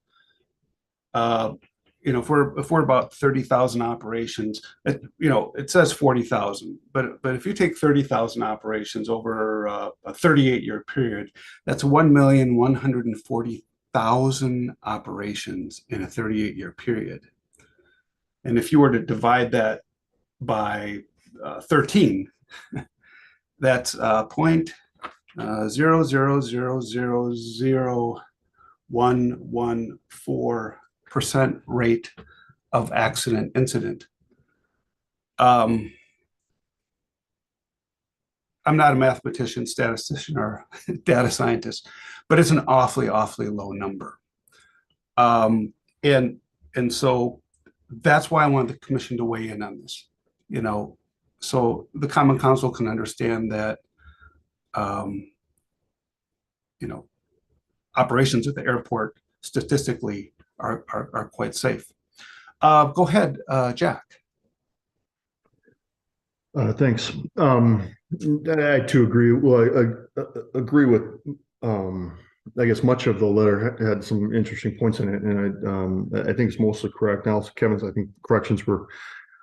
if we're about 30,000 operations, it says 40,000, but if you take 30,000 operations over a 38-year period, that's 1,140,000 operations in a 38-year period. And if you were to divide that by 13, that's 0.0000114% rate of accident incident. I'm not a mathematician, statistician, or data scientist, but it's an awfully low number. And so that's why I wanted the commission to weigh in on this, so the Common Council can understand that, operations at the airport statistically are quite safe. Go ahead, Jack. Thanks. I too agree. Well, I agree with, I guess much of the letter had some interesting points in it, and I think it's mostly correct. Now, Kevin's, I think corrections were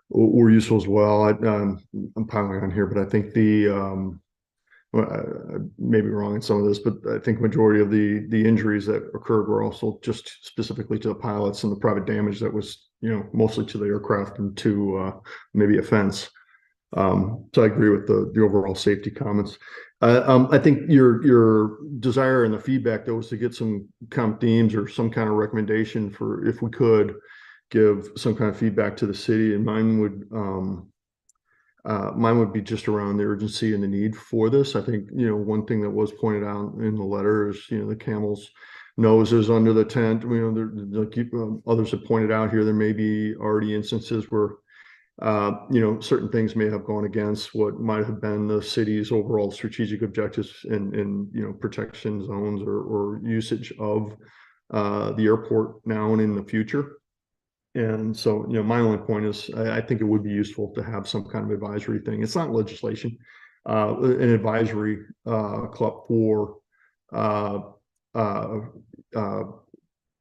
useful as well. I'm piling on here, but I think I may be wrong in some of this, but I think majority of the injuries that occurred were also just specifically to the pilots, and the private damage that was, mostly to the aircraft and to maybe a fence. So I agree with the overall safety comments. I think your desire and the feedback though was to get some common themes or some kind of recommendation for if we could give some kind of feedback to the city, and mine would be just around the urgency and the need for this. I think one thing that was pointed out in the letter is the camel's nose is under the tent. Others have pointed out here there may be already instances where certain things may have gone against what might have been the city's overall strategic objectives in protection zones or usage of the airport now and in the future. And so, my only point is I think it would be useful to have some kind of advisory thing. It's not legislation, an advisory club for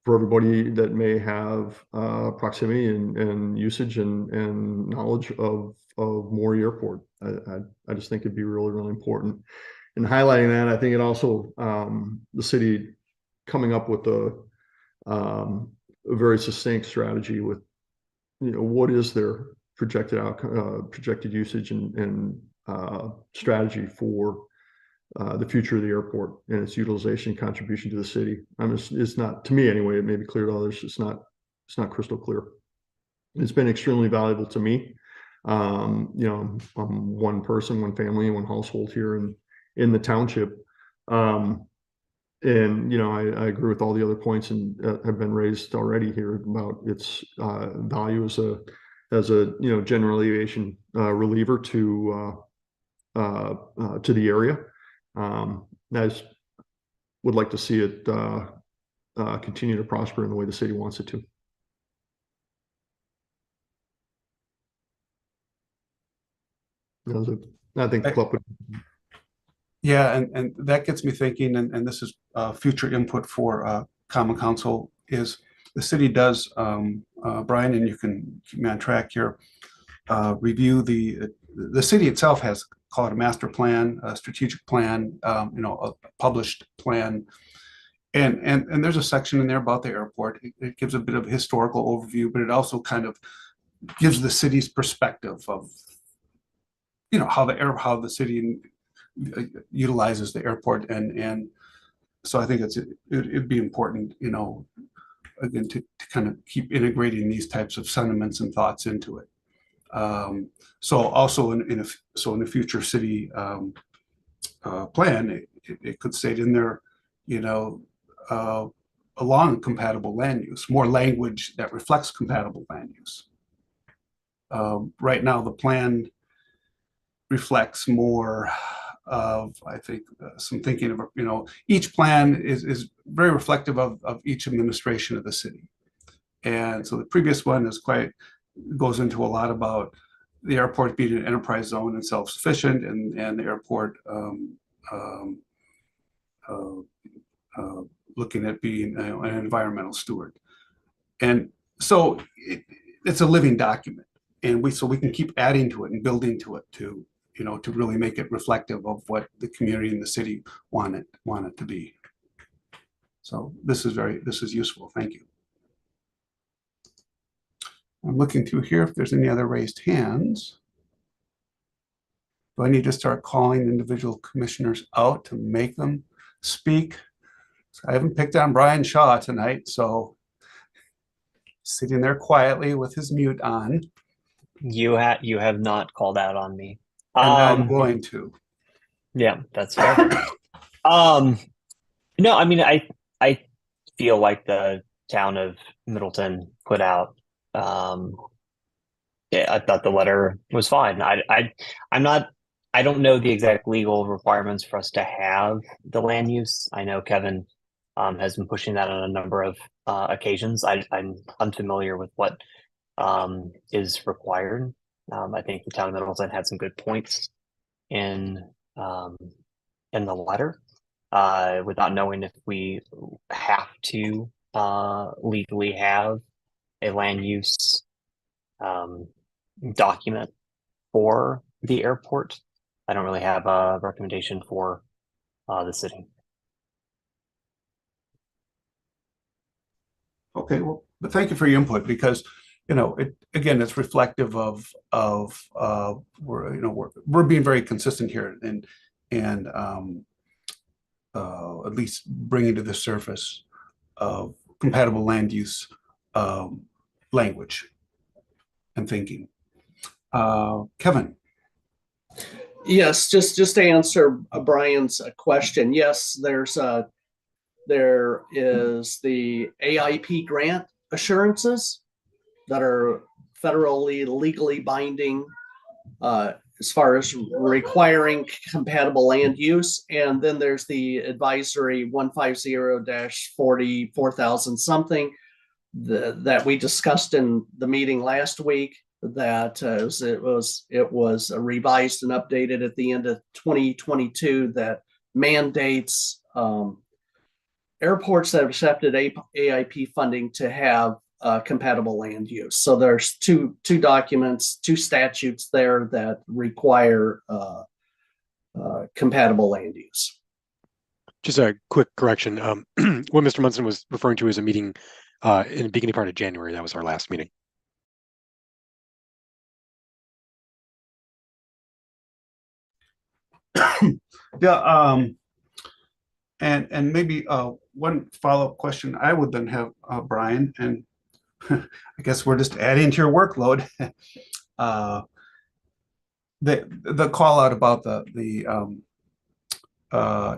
everybody that may have proximity and usage and knowledge of Maury Airport. I just think it'd be really important. And highlighting that, I think it also the city coming up with a very succinct strategy with what is their projected outcome, projected usage and strategy for the future of the airport and its utilization contribution to the city. It's not, to me anyway, it may be clear to others, it's not crystal clear. It's been extremely valuable to me. I'm one person, one family, one household here in the township. And I agree with all the other points and have been raised already here about its value as a general aviation reliever to the area. I just would like to see it continue to prosper in the way the city wants it to. That was it. I think the club would. Yeah, and that gets me thinking, and this is future input for Common Council, is the city does, Brian, and you can keep me on track here, review the city itself has called a master plan, a strategic plan, a published plan. And there's a section in there about the airport. It gives a bit of a historical overview, but it also kind of gives the city's perspective of, how the city utilizes the airport, and so I think it'd be important, again, to kind of keep integrating these types of sentiments and thoughts into it. So also in a future city plan, it could state in there, along compatible land use, more language that reflects compatible land use. Right now, the plan reflects more of, I think, some thinking of, each plan is very reflective of each administration of the city. And so the previous one goes into a lot about the airport being an enterprise zone and self-sufficient, and the airport looking at being an environmental steward. And so it's a living document, and we can keep adding to it and building to it to really make it reflective of what the community and the city want it to be. So this is useful. Thank you. I'm looking through here if there's any other raised hands. Do I need to start calling individual commissioners out to make them speak? So I haven't picked on Brian Shaw tonight, so sitting there quietly with his mute on. You have not called out on me. And I'm going to. Yeah, that's fair. No, I mean, I feel like the town of Middleton put out. I thought the letter was fine. I don't know the exact legal requirements for us to have the land use. I know Kevin has been pushing that on a number of occasions. I'm unfamiliar with what is required. I think the town of Middleton had some good points in the letter, without knowing if we have to legally have a land use document for the airport. I don't really have a recommendation for the city. Okay, well, but thank you for your input, because it's reflective of we're being very consistent here, and at least bringing to the surface of compatible land use language and thinking. Kevin. Yes, just to answer Brian's question. Yes, there is the AIP grant assurances that are federally legally binding as far as requiring compatible land use. And then there's the advisory 150-40,000 something that we discussed in the meeting last week, that it was revised and updated at the end of 2022, that mandates airports that have accepted AIP funding to have compatible land use. So there's two documents, two statutes there that require compatible land use. Just a quick correction. What Mr. Munson was referring to is a meeting in the beginning part of January. That was our last meeting. Yeah, and maybe one follow-up question I would then have, Brian, and I guess we're just adding to your workload. The call out about the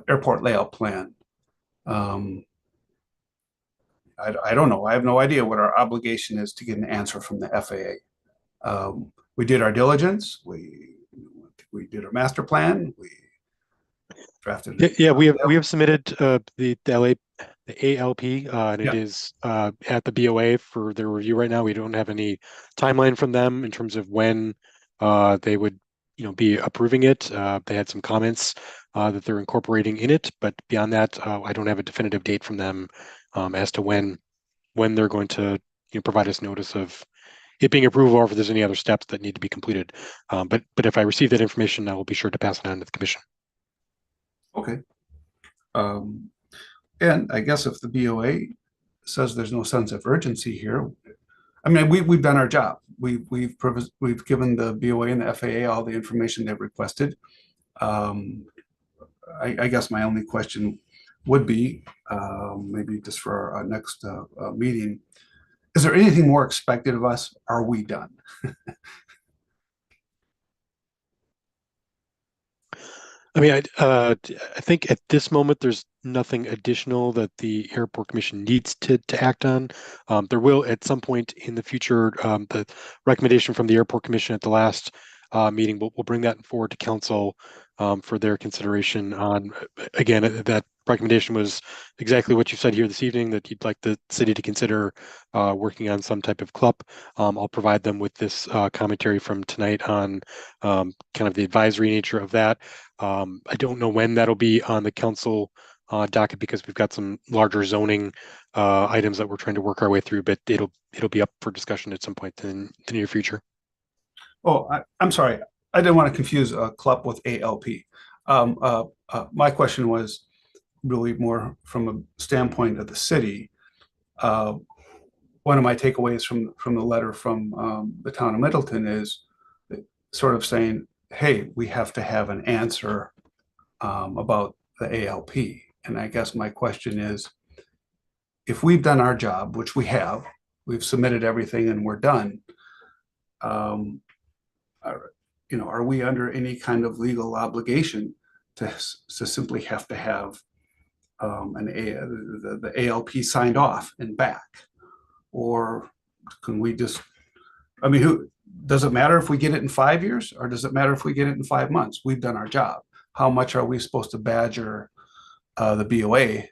airport layout plan. I don't know. I have no idea what our obligation is to get an answer from the FAA. We did our diligence. We did our master plan. We drafted. Yeah, we have submitted the ALP, and it is at the BOA for their review right now. We don't have any timeline from them in terms of when they would be approving it. They had some comments that they're incorporating in it, but beyond that, I don't have a definitive date from them as to when they're going to provide us notice of it being approved, or if there's any other steps that need to be completed. But if I receive that information, I will be sure to pass it on to the commission. Okay. And I guess if the BOA says there's no sense of urgency here, I mean, we've done our job. We've given the BOA and the FAA all the information they've requested. I guess my only question would be, maybe just for our next meeting, is there anything more expected of us? Are we done? I mean, I think at this moment, there's nothing additional that the Airport Commission needs to act on. There will, at some point in the future, the recommendation from the Airport Commission at the last meeting, we'll bring that forward to council for their consideration on, again, that recommendation was exactly what you said here this evening, that you'd like the city to consider working on some type of CLUP. I'll provide them with this commentary from tonight on kind of the advisory nature of that. I don't know when that'll be on the council docket, because we've got some larger zoning items that we're trying to work our way through, but it'll be up for discussion at some point in the near future. Oh, I'm sorry. I didn't want to confuse CLUP with ALP. My question was really more from a standpoint of the city. One of my takeaways from the letter from the town of Middleton is sort of saying, hey, we have to have an answer about the ALP. And I guess my question is, if we've done our job, which we have, we've submitted everything and we're done, are we under any kind of legal obligation to simply have to have the ALP signed off and back? Or can we just, I mean, does it matter if we get it in 5 years, or does it matter if we get it in 5 months? We've done our job. How much are we supposed to badger the BOA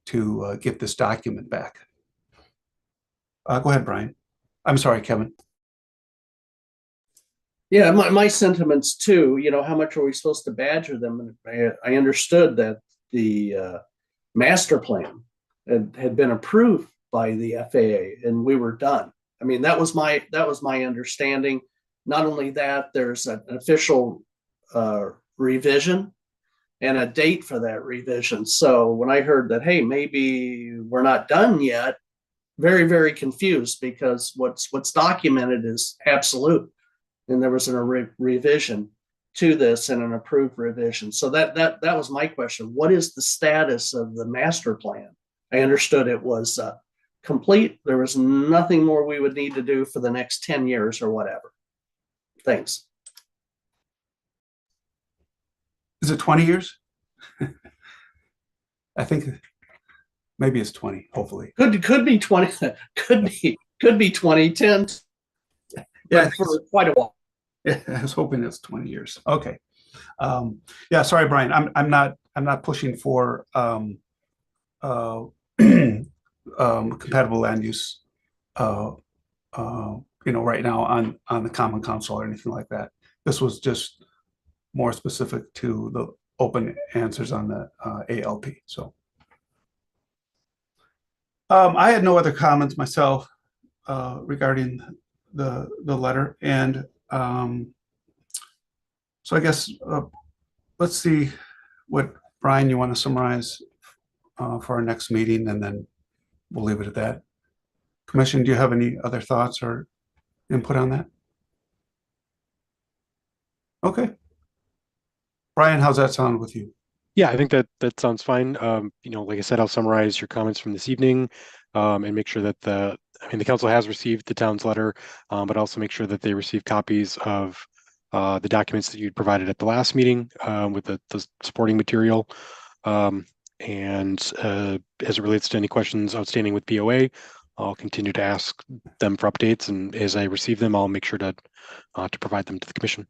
to get this document back? Go ahead, Brian. I'm sorry, Kevin. Yeah, my sentiments too, how much are we supposed to badger them? And I understood that the master plan had been approved by the FAA and we were done. I mean, that was my understanding. Not only that, there's an official revision and a date for that revision. So when I heard that, hey, maybe we're not done yet, very, very confused, because what's documented is absolute. And there was a revision to this and an approved revision. So that was my question. What is the status of the master plan? I understood it was complete. There was nothing more we would need to do for the next 10 years or whatever. Thanks. Is it 20 years? I think maybe it's 20, hopefully. Could be 20, could be 2010. Yeah, for quite a while. Yeah, I was hoping it's 20 years. Okay. Yeah, sorry, Brian. I'm not pushing for compatible land use right now on the Common Council or anything like that. This was just more specific to the open answers on the ALP. So I had no other comments myself regarding the letter, and so I guess let's see what, Brian, you want to summarize for our next meeting, and then we'll leave it at that. Commission, do you have any other thoughts or input on that? Okay. Brian, how's that sound with you? Yeah, I think that sounds fine. Like I said, I'll summarize your comments from this evening and make sure that the council has received the town's letter, but also make sure that they receive copies of the documents that you provided at the last meeting with the supporting material. And as it relates to any questions outstanding with BOA, I'll continue to ask them for updates, and as I receive them, I'll make sure to provide them to the commission.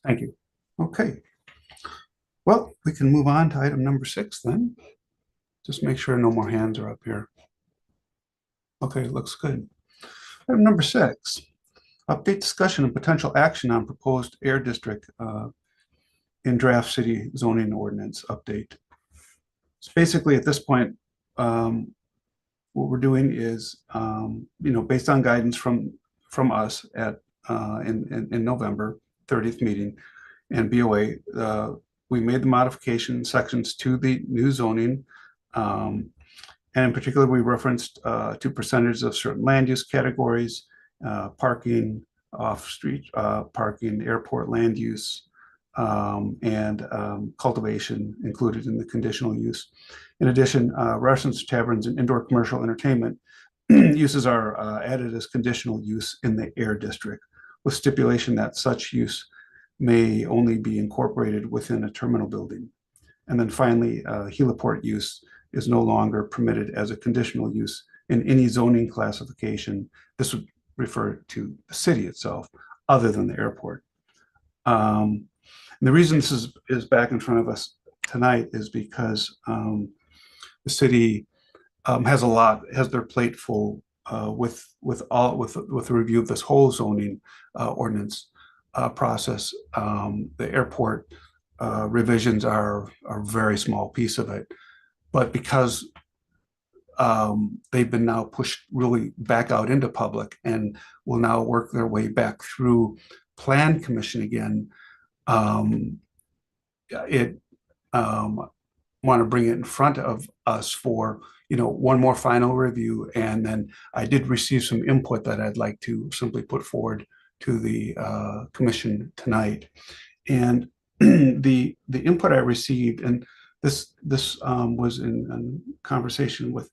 Thank you. Okay. Well, we can move on to item number 6 then. Just make sure no more hands are up here. Okay, looks good. Item number 6. Update discussion and potential action on proposed air district in draft city zoning ordinance update. So basically at this point, what we're doing is, based on guidance from us at in November 30th meeting and BOA, we made the modification sections to the new zoning. And in particular, we referenced to percentages of certain land use categories, parking, off-street parking, airport land use, and cultivation included in the conditional use. In addition, restaurants, taverns, and indoor commercial entertainment uses are added as conditional use in the air district, with stipulation that such use may only be incorporated within a terminal building. And then finally, heliport use is no longer permitted as a conditional use in any zoning classification. This would refer to the city itself, other than the airport. And the reason this is back in front of us tonight is because the city has their plate full with the review of this whole zoning ordinance process. The airport revisions are a very small piece of it, but because they've been now pushed really back out into public and will now work their way back through Plan Commission again, want to bring it in front of us for one more final review. And then I did receive some input that I'd like to simply put forward to the commission tonight. And the input I received, and this was in conversation with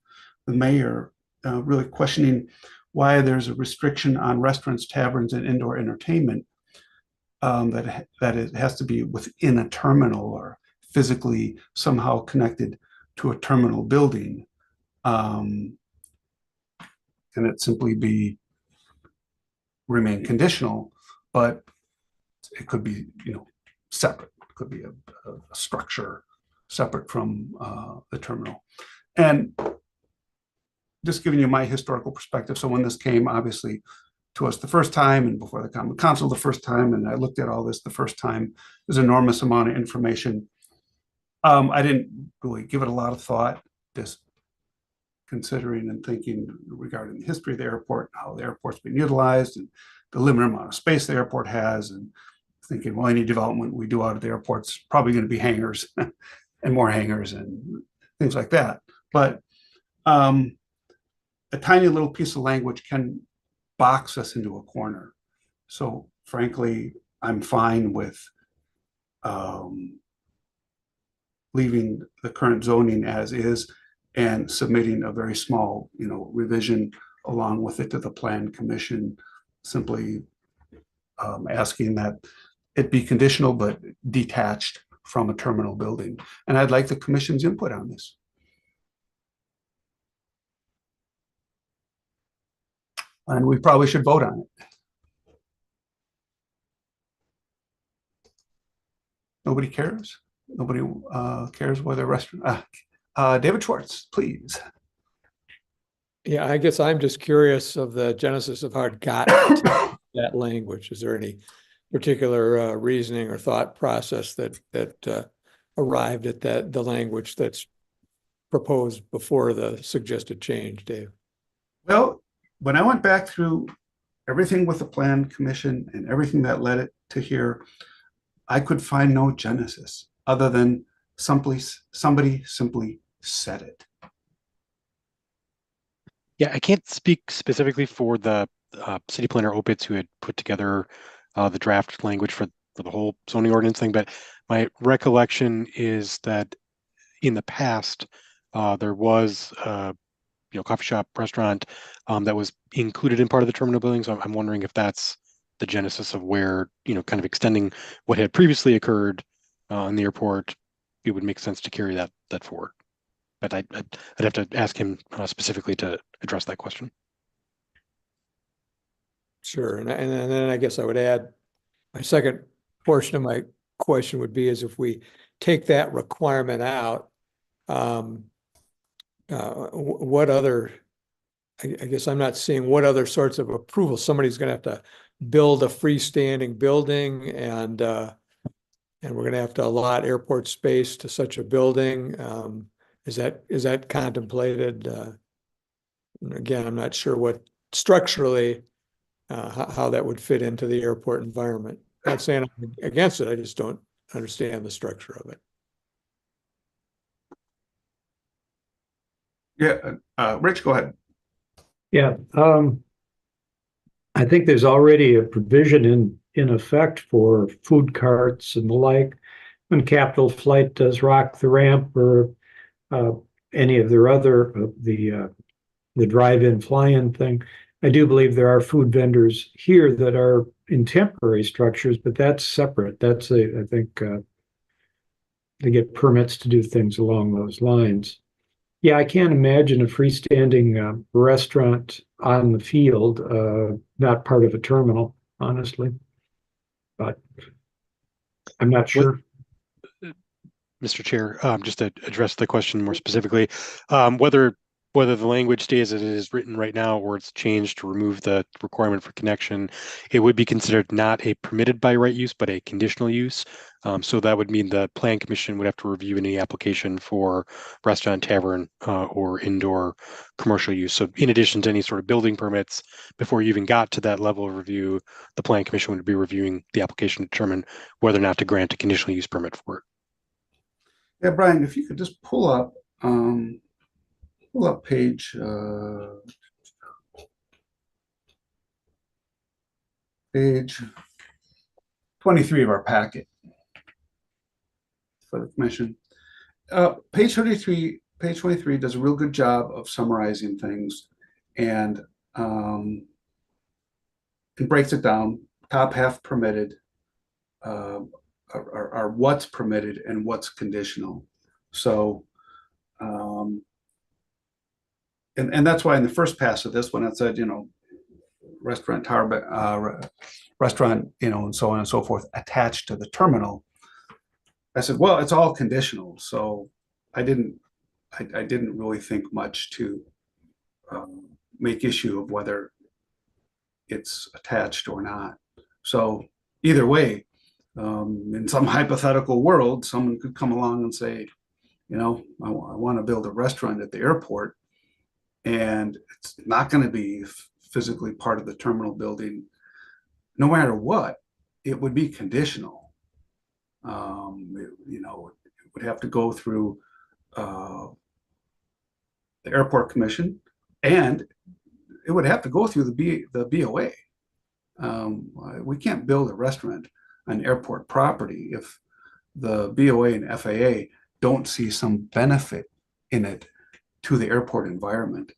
the mayor, really questioning why there's a restriction on restaurants, taverns, and indoor entertainment, that it has to be within a terminal or physically somehow connected to a terminal building. Can it simply remain conditional, but it could be separate. It could be a structure separate from the terminal. And just giving you my historical perspective. So when this came obviously to us the first time, and before the Common Council the first time, and I looked at all this the first time, there's an enormous amount of information. I didn't really give it a lot of thought, just considering and thinking regarding the history of the airport, how the airport's been utilized, and the limited amount of space the airport has, and thinking, well, any development we do out of the airport's probably going to be hangars and more hangars and things like that. But a tiny little piece of language can box us into a corner. So frankly, I'm fine with leaving the current zoning as is and submitting a very small, revision along with it to the Plan Commission, simply asking that it be conditional but detached from a terminal building. And I'd like the commission's input on this. And we probably should vote on it. Nobody cares? Nobody cares whether restaurant. David Schwartz, please. Yeah, I guess I'm just curious of the genesis of how it got to that language. Is there any particular reasoning or thought process that arrived at the language that's proposed before the suggested change, Dave? Well, when I went back through everything with the Plan Commission and everything that led it to here, I could find no genesis other than somebody simply said it. Yeah, I can't speak specifically for the city planner Opitz who had put together the draft language for the whole zoning ordinance thing, but my recollection is that in the past there was coffee shop, restaurant that was included in part of the terminal building. So I'm wondering if that's the genesis of where, kind of extending what had previously occurred in the airport, it would make sense to carry that forward. But I'd have to ask him specifically to address that question. Sure, and then I guess I would add, my second portion of my question would be is if we take that requirement out, what other I guess I'm not seeing what other sorts of approval. Somebody's going to have to build a freestanding building and we're going to have to allot airport space to such a building. Is that contemplated? Again, I'm not sure what structurally how that would fit into the airport environment. Not saying I'm against it, I just don't understand the structure of it. Yeah, Rich, go ahead. Yeah, I think there's already a provision in effect for food carts and the like. When Capital Flight does Rock the Ramp or any of their other the drive-in fly-in thing, I do believe there are food vendors here that are in temporary structures, but that's separate. That's I think they get permits to do things along those lines. Yeah, I can't imagine a freestanding restaurant on the field, not part of a terminal, honestly. But I'm not sure. Mr. Chair, just to address the question more specifically, whether the language stays as it is written right now or it's changed to remove the requirement for connection, it would be considered not a permitted by right use, but a conditional use. So that would mean the Plan Commission would have to review any application for restaurant, tavern, or indoor commercial use. So in addition to any sort of building permits, before you even got to that level of review, the Plan Commission would be reviewing the application to determine whether or not to grant a conditional use permit for it. Yeah, Brian, if you could just pull up page 23 of our packet for the commission. Page 23 does a real good job of summarizing things, and it breaks it down. Top half permitted are what's permitted and what's conditional. So and that's why in the first pass of this one it said, restaurant, restaurant, and so on and so forth attached to the terminal. I said, well, it's all conditional. So I didn't really think much to make issue of whether it's attached or not. So either way, in some hypothetical world, someone could come along and say, I want to build a restaurant at the airport, and it's not going to be physically part of the terminal building. No matter what, it would be conditional. It would have to go through the airport commission, and it would have to go through the BOA. We can't build a restaurant on airport property if the BOA and FAA don't see some benefit in it to the airport environment,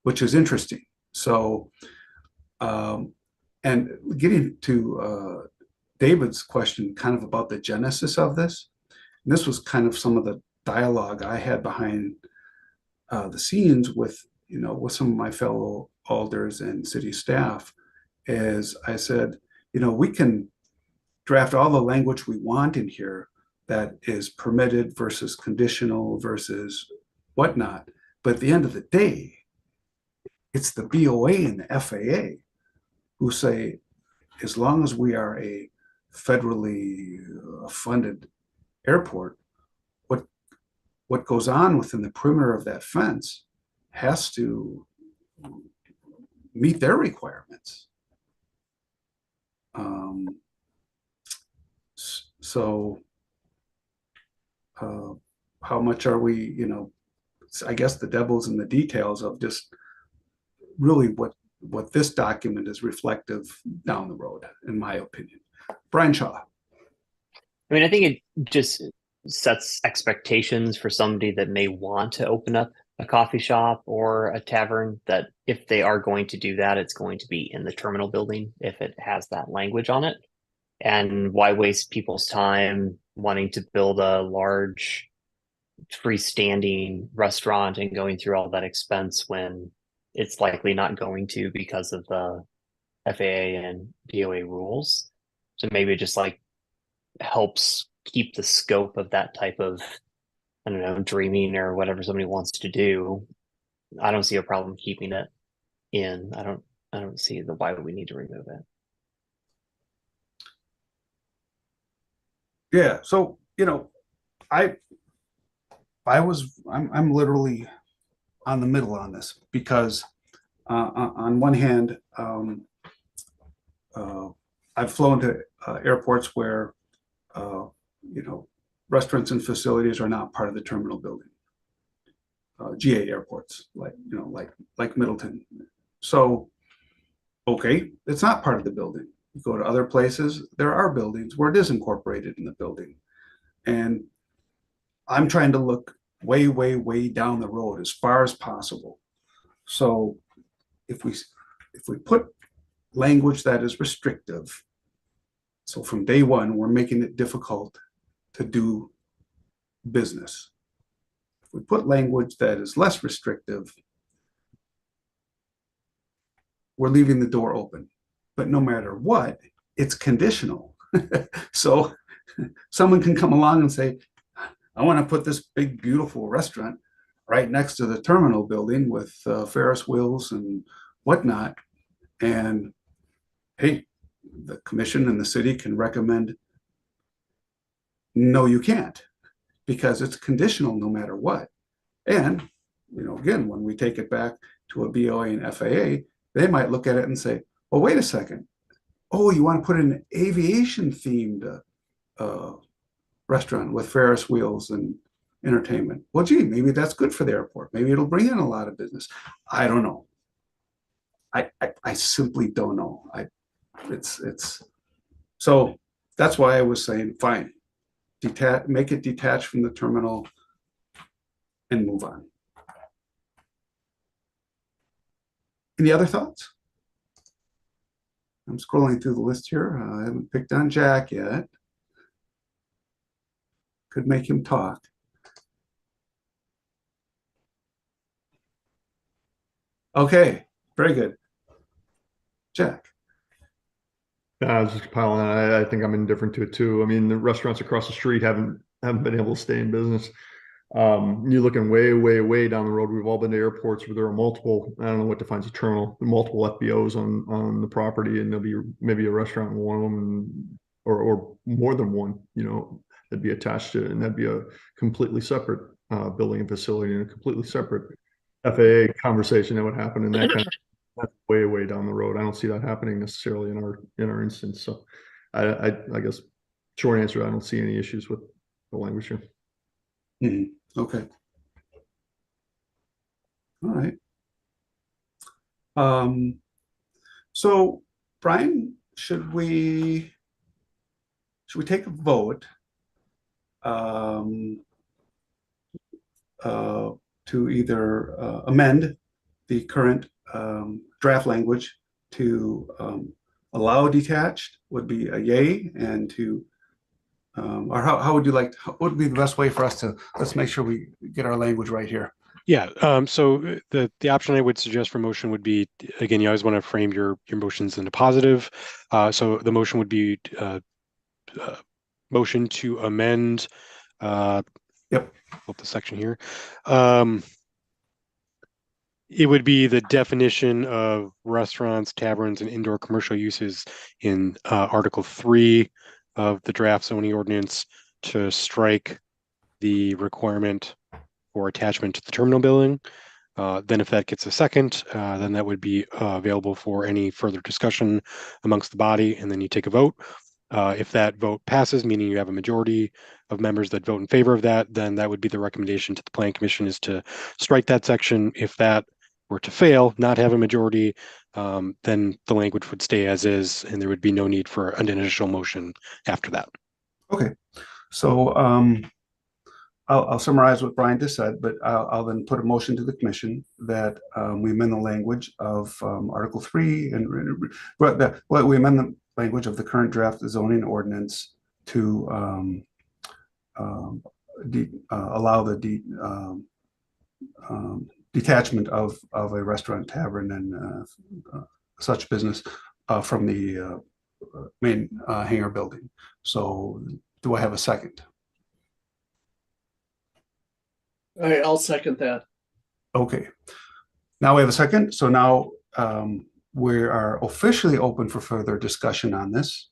which is interesting. So, and getting to David's question kind of about the genesis of this, and this was kind of some of the dialogue I had behind the scenes with some of my fellow alders and city staff, is I said, we can draft all the language we want in here that is permitted versus conditional versus whatnot. But at the end of the day, it's the BOA and the FAA who say, as long as we are a federally funded airport, what goes on within the perimeter of that fence has to meet their requirements. So how much are we, I guess the devil's in the details of just really what this document is reflective down the road, in my opinion. Brian Shaw. I mean, I think it just sets expectations for somebody that may want to open up a coffee shop or a tavern, that if they are going to do that, it's going to be in the terminal building if it has that language on it. And why waste people's time wanting to build a large freestanding restaurant and going through all that expense when it's likely not going to because of the FAA and DOA rules? So maybe it just helps keep the scope of that type of, I don't know, dreaming or whatever somebody wants to do I don't see a problem keeping it in. I don't see the why we need to remove it. Yeah. So, I'm literally on the middle on this because on one hand, I've flown to airports where, uh, restaurants and facilities are not part of the terminal building. GA airports, like Middleton. So, okay, it's not part of the building. You go to other places, there are buildings where it is incorporated in the building. And I'm trying to look way, way, way down the road as far as possible. So if we put language that is restrictive, so from day one, we're making it difficult to do business. If we put language that is less restrictive, we're leaving the door open. But no matter what, it's conditional. So someone can come along and say, I want to put this big, beautiful restaurant right next to the terminal building with Ferris wheels and whatnot. And hey, the commission and the city can recommend, no, you can't, because it's conditional no matter what. And, again, when we take it back to a BOA and FAA, they might look at it and say, well, wait a second. Oh, you want to put in an aviation themed restaurant with Ferris wheels and entertainment. Well, gee, maybe that's good for the airport. Maybe it'll bring in a lot of business. I don't know. I simply don't know. It's so that's why I was saying, fine, make it detached from the terminal and move on. Any other thoughts? I'm scrolling through the list here. I haven't picked on Jack yet. Could make him talk. Okay, very good. Jack. I was just piling on. I think I'm indifferent to it too. I mean, the restaurants across the street haven't been able to stay in business. You're looking way, way, way down the road. We've all been to airports where there are multiple, I don't know what defines a terminal, multiple FBOs on the property, and there'll be maybe a restaurant in one of them, or more than one, that'd be attached to it, and that'd be a completely separate building and facility and a completely separate FAA conversation that would happen, and that kind of that's way, way down the road. I don't see that happening necessarily in our instance. So I guess short answer, I don't see any issues with the language here. Mm-hmm. Okay. All right. So Brian, should we take a vote to either amend the current draft language to allow detached would be a yay, and to or how would you like, what would be the best way for us to, let's make sure we get our language right here. Yeah. So the option I would suggest for motion would be, again, you always want to frame your motions into positive. So the motion would be motion to amend. Yep. Flip the section here. It would be the definition of restaurants, taverns, and indoor commercial uses in Article 3 of the draft zoning ordinance, to strike the requirement for attachment to the terminal building. Then if that gets a second, then that would be available for any further discussion amongst the body, and then you take a vote. If that vote passes, meaning you have a majority of members that vote in favor of that, then that would be the recommendation to the Plan Commission, is to strike that section. If that were to fail, not have a majority, then the language would stay as is, and there would be no need for an additional motion after that. Okay. So I'll summarize what Brian just said, but I'll then put a motion to the commission that we amend the language of Article 3 and we amend the language of the current draft zoning ordinance to allow the detachment of a restaurant, tavern, and such business from the main hangar building. So do I have a second? I'll second that. Okay. Now we have a second. So now we are officially open for further discussion on this.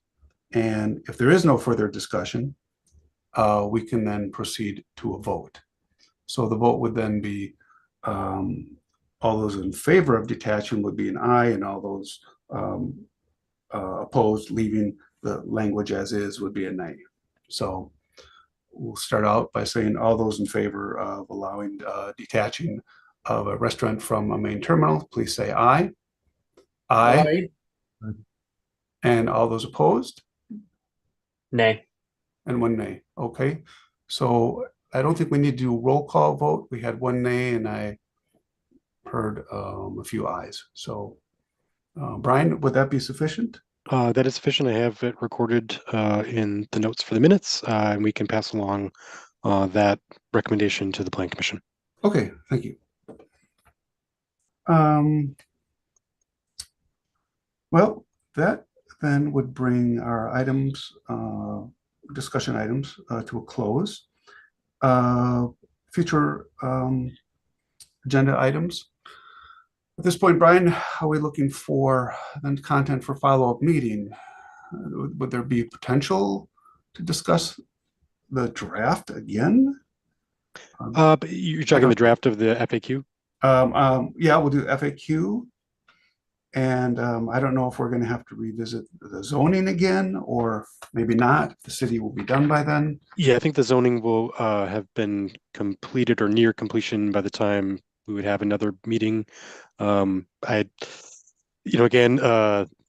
And if there is no further discussion, we can then proceed to a vote. So the vote would then be all those in favor of detaching would be an aye, and all those opposed, leaving the language as is, would be a nay. So we'll start out by saying all those in favor of allowing detaching of a restaurant from a main terminal, please say aye. Aye. Aye. And all those opposed? Nay. And one nay. Okay. So I don't think we need to do a roll call vote. We had one nay and I heard a few ayes. So Brian, would that be sufficient? That is sufficient. I have it recorded in the notes for the minutes, and we can pass along that recommendation to the Plan Commission. Okay, thank you. Well, that then would bring our items, discussion items, to a close. Future agenda items. At this point, Brian, are we looking for then content for follow-up meeting? Would there be potential to discuss the draft again? But you're talking the draft of the FAQ? Yeah, we'll do FAQ. And I don't know if we're going to have to revisit the zoning again, or maybe not. The city will be done by then. Yeah, I think the zoning will have been completed or near completion by the time we would have another meeting. Again, kind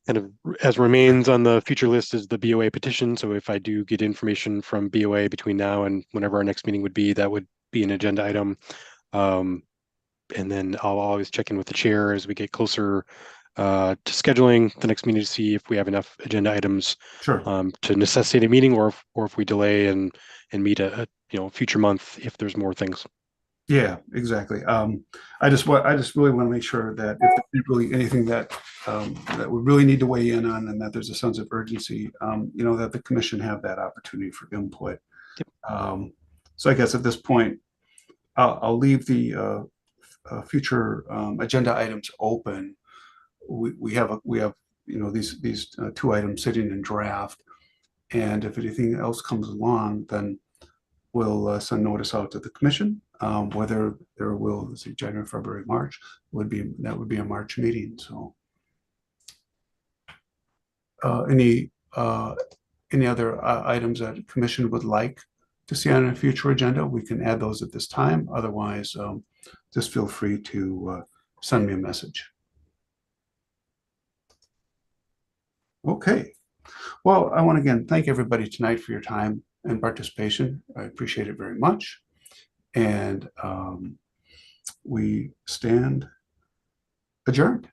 of as remains on the future list is the BOA petition. So if I do get information from BOA between now and whenever our next meeting would be, that would be an agenda item. And then I'll always check in with the chair as we get closer to scheduling the next meeting to see if we have enough agenda items Sure. to necessitate a meeting, or if we delay and meet a future month if there's more things. Yeah, exactly. I just really want to make sure that if there's really anything that that we really need to weigh in on, and that there's a sense of urgency, that the commission have that opportunity for input. Yep. So I guess at this point, I'll leave the future agenda items open. We have these two items sitting in draft, and if anything else comes along, then we'll send notice out to the commission. Whether there will, let's see, January, February, March would be a March meeting. So any other items that the commission would like to see on a future agenda, we can add those at this time. Otherwise, just feel free to send me a message. Okay. Well, I want to again thank everybody tonight for your time and participation. I appreciate it very much. And we stand adjourned.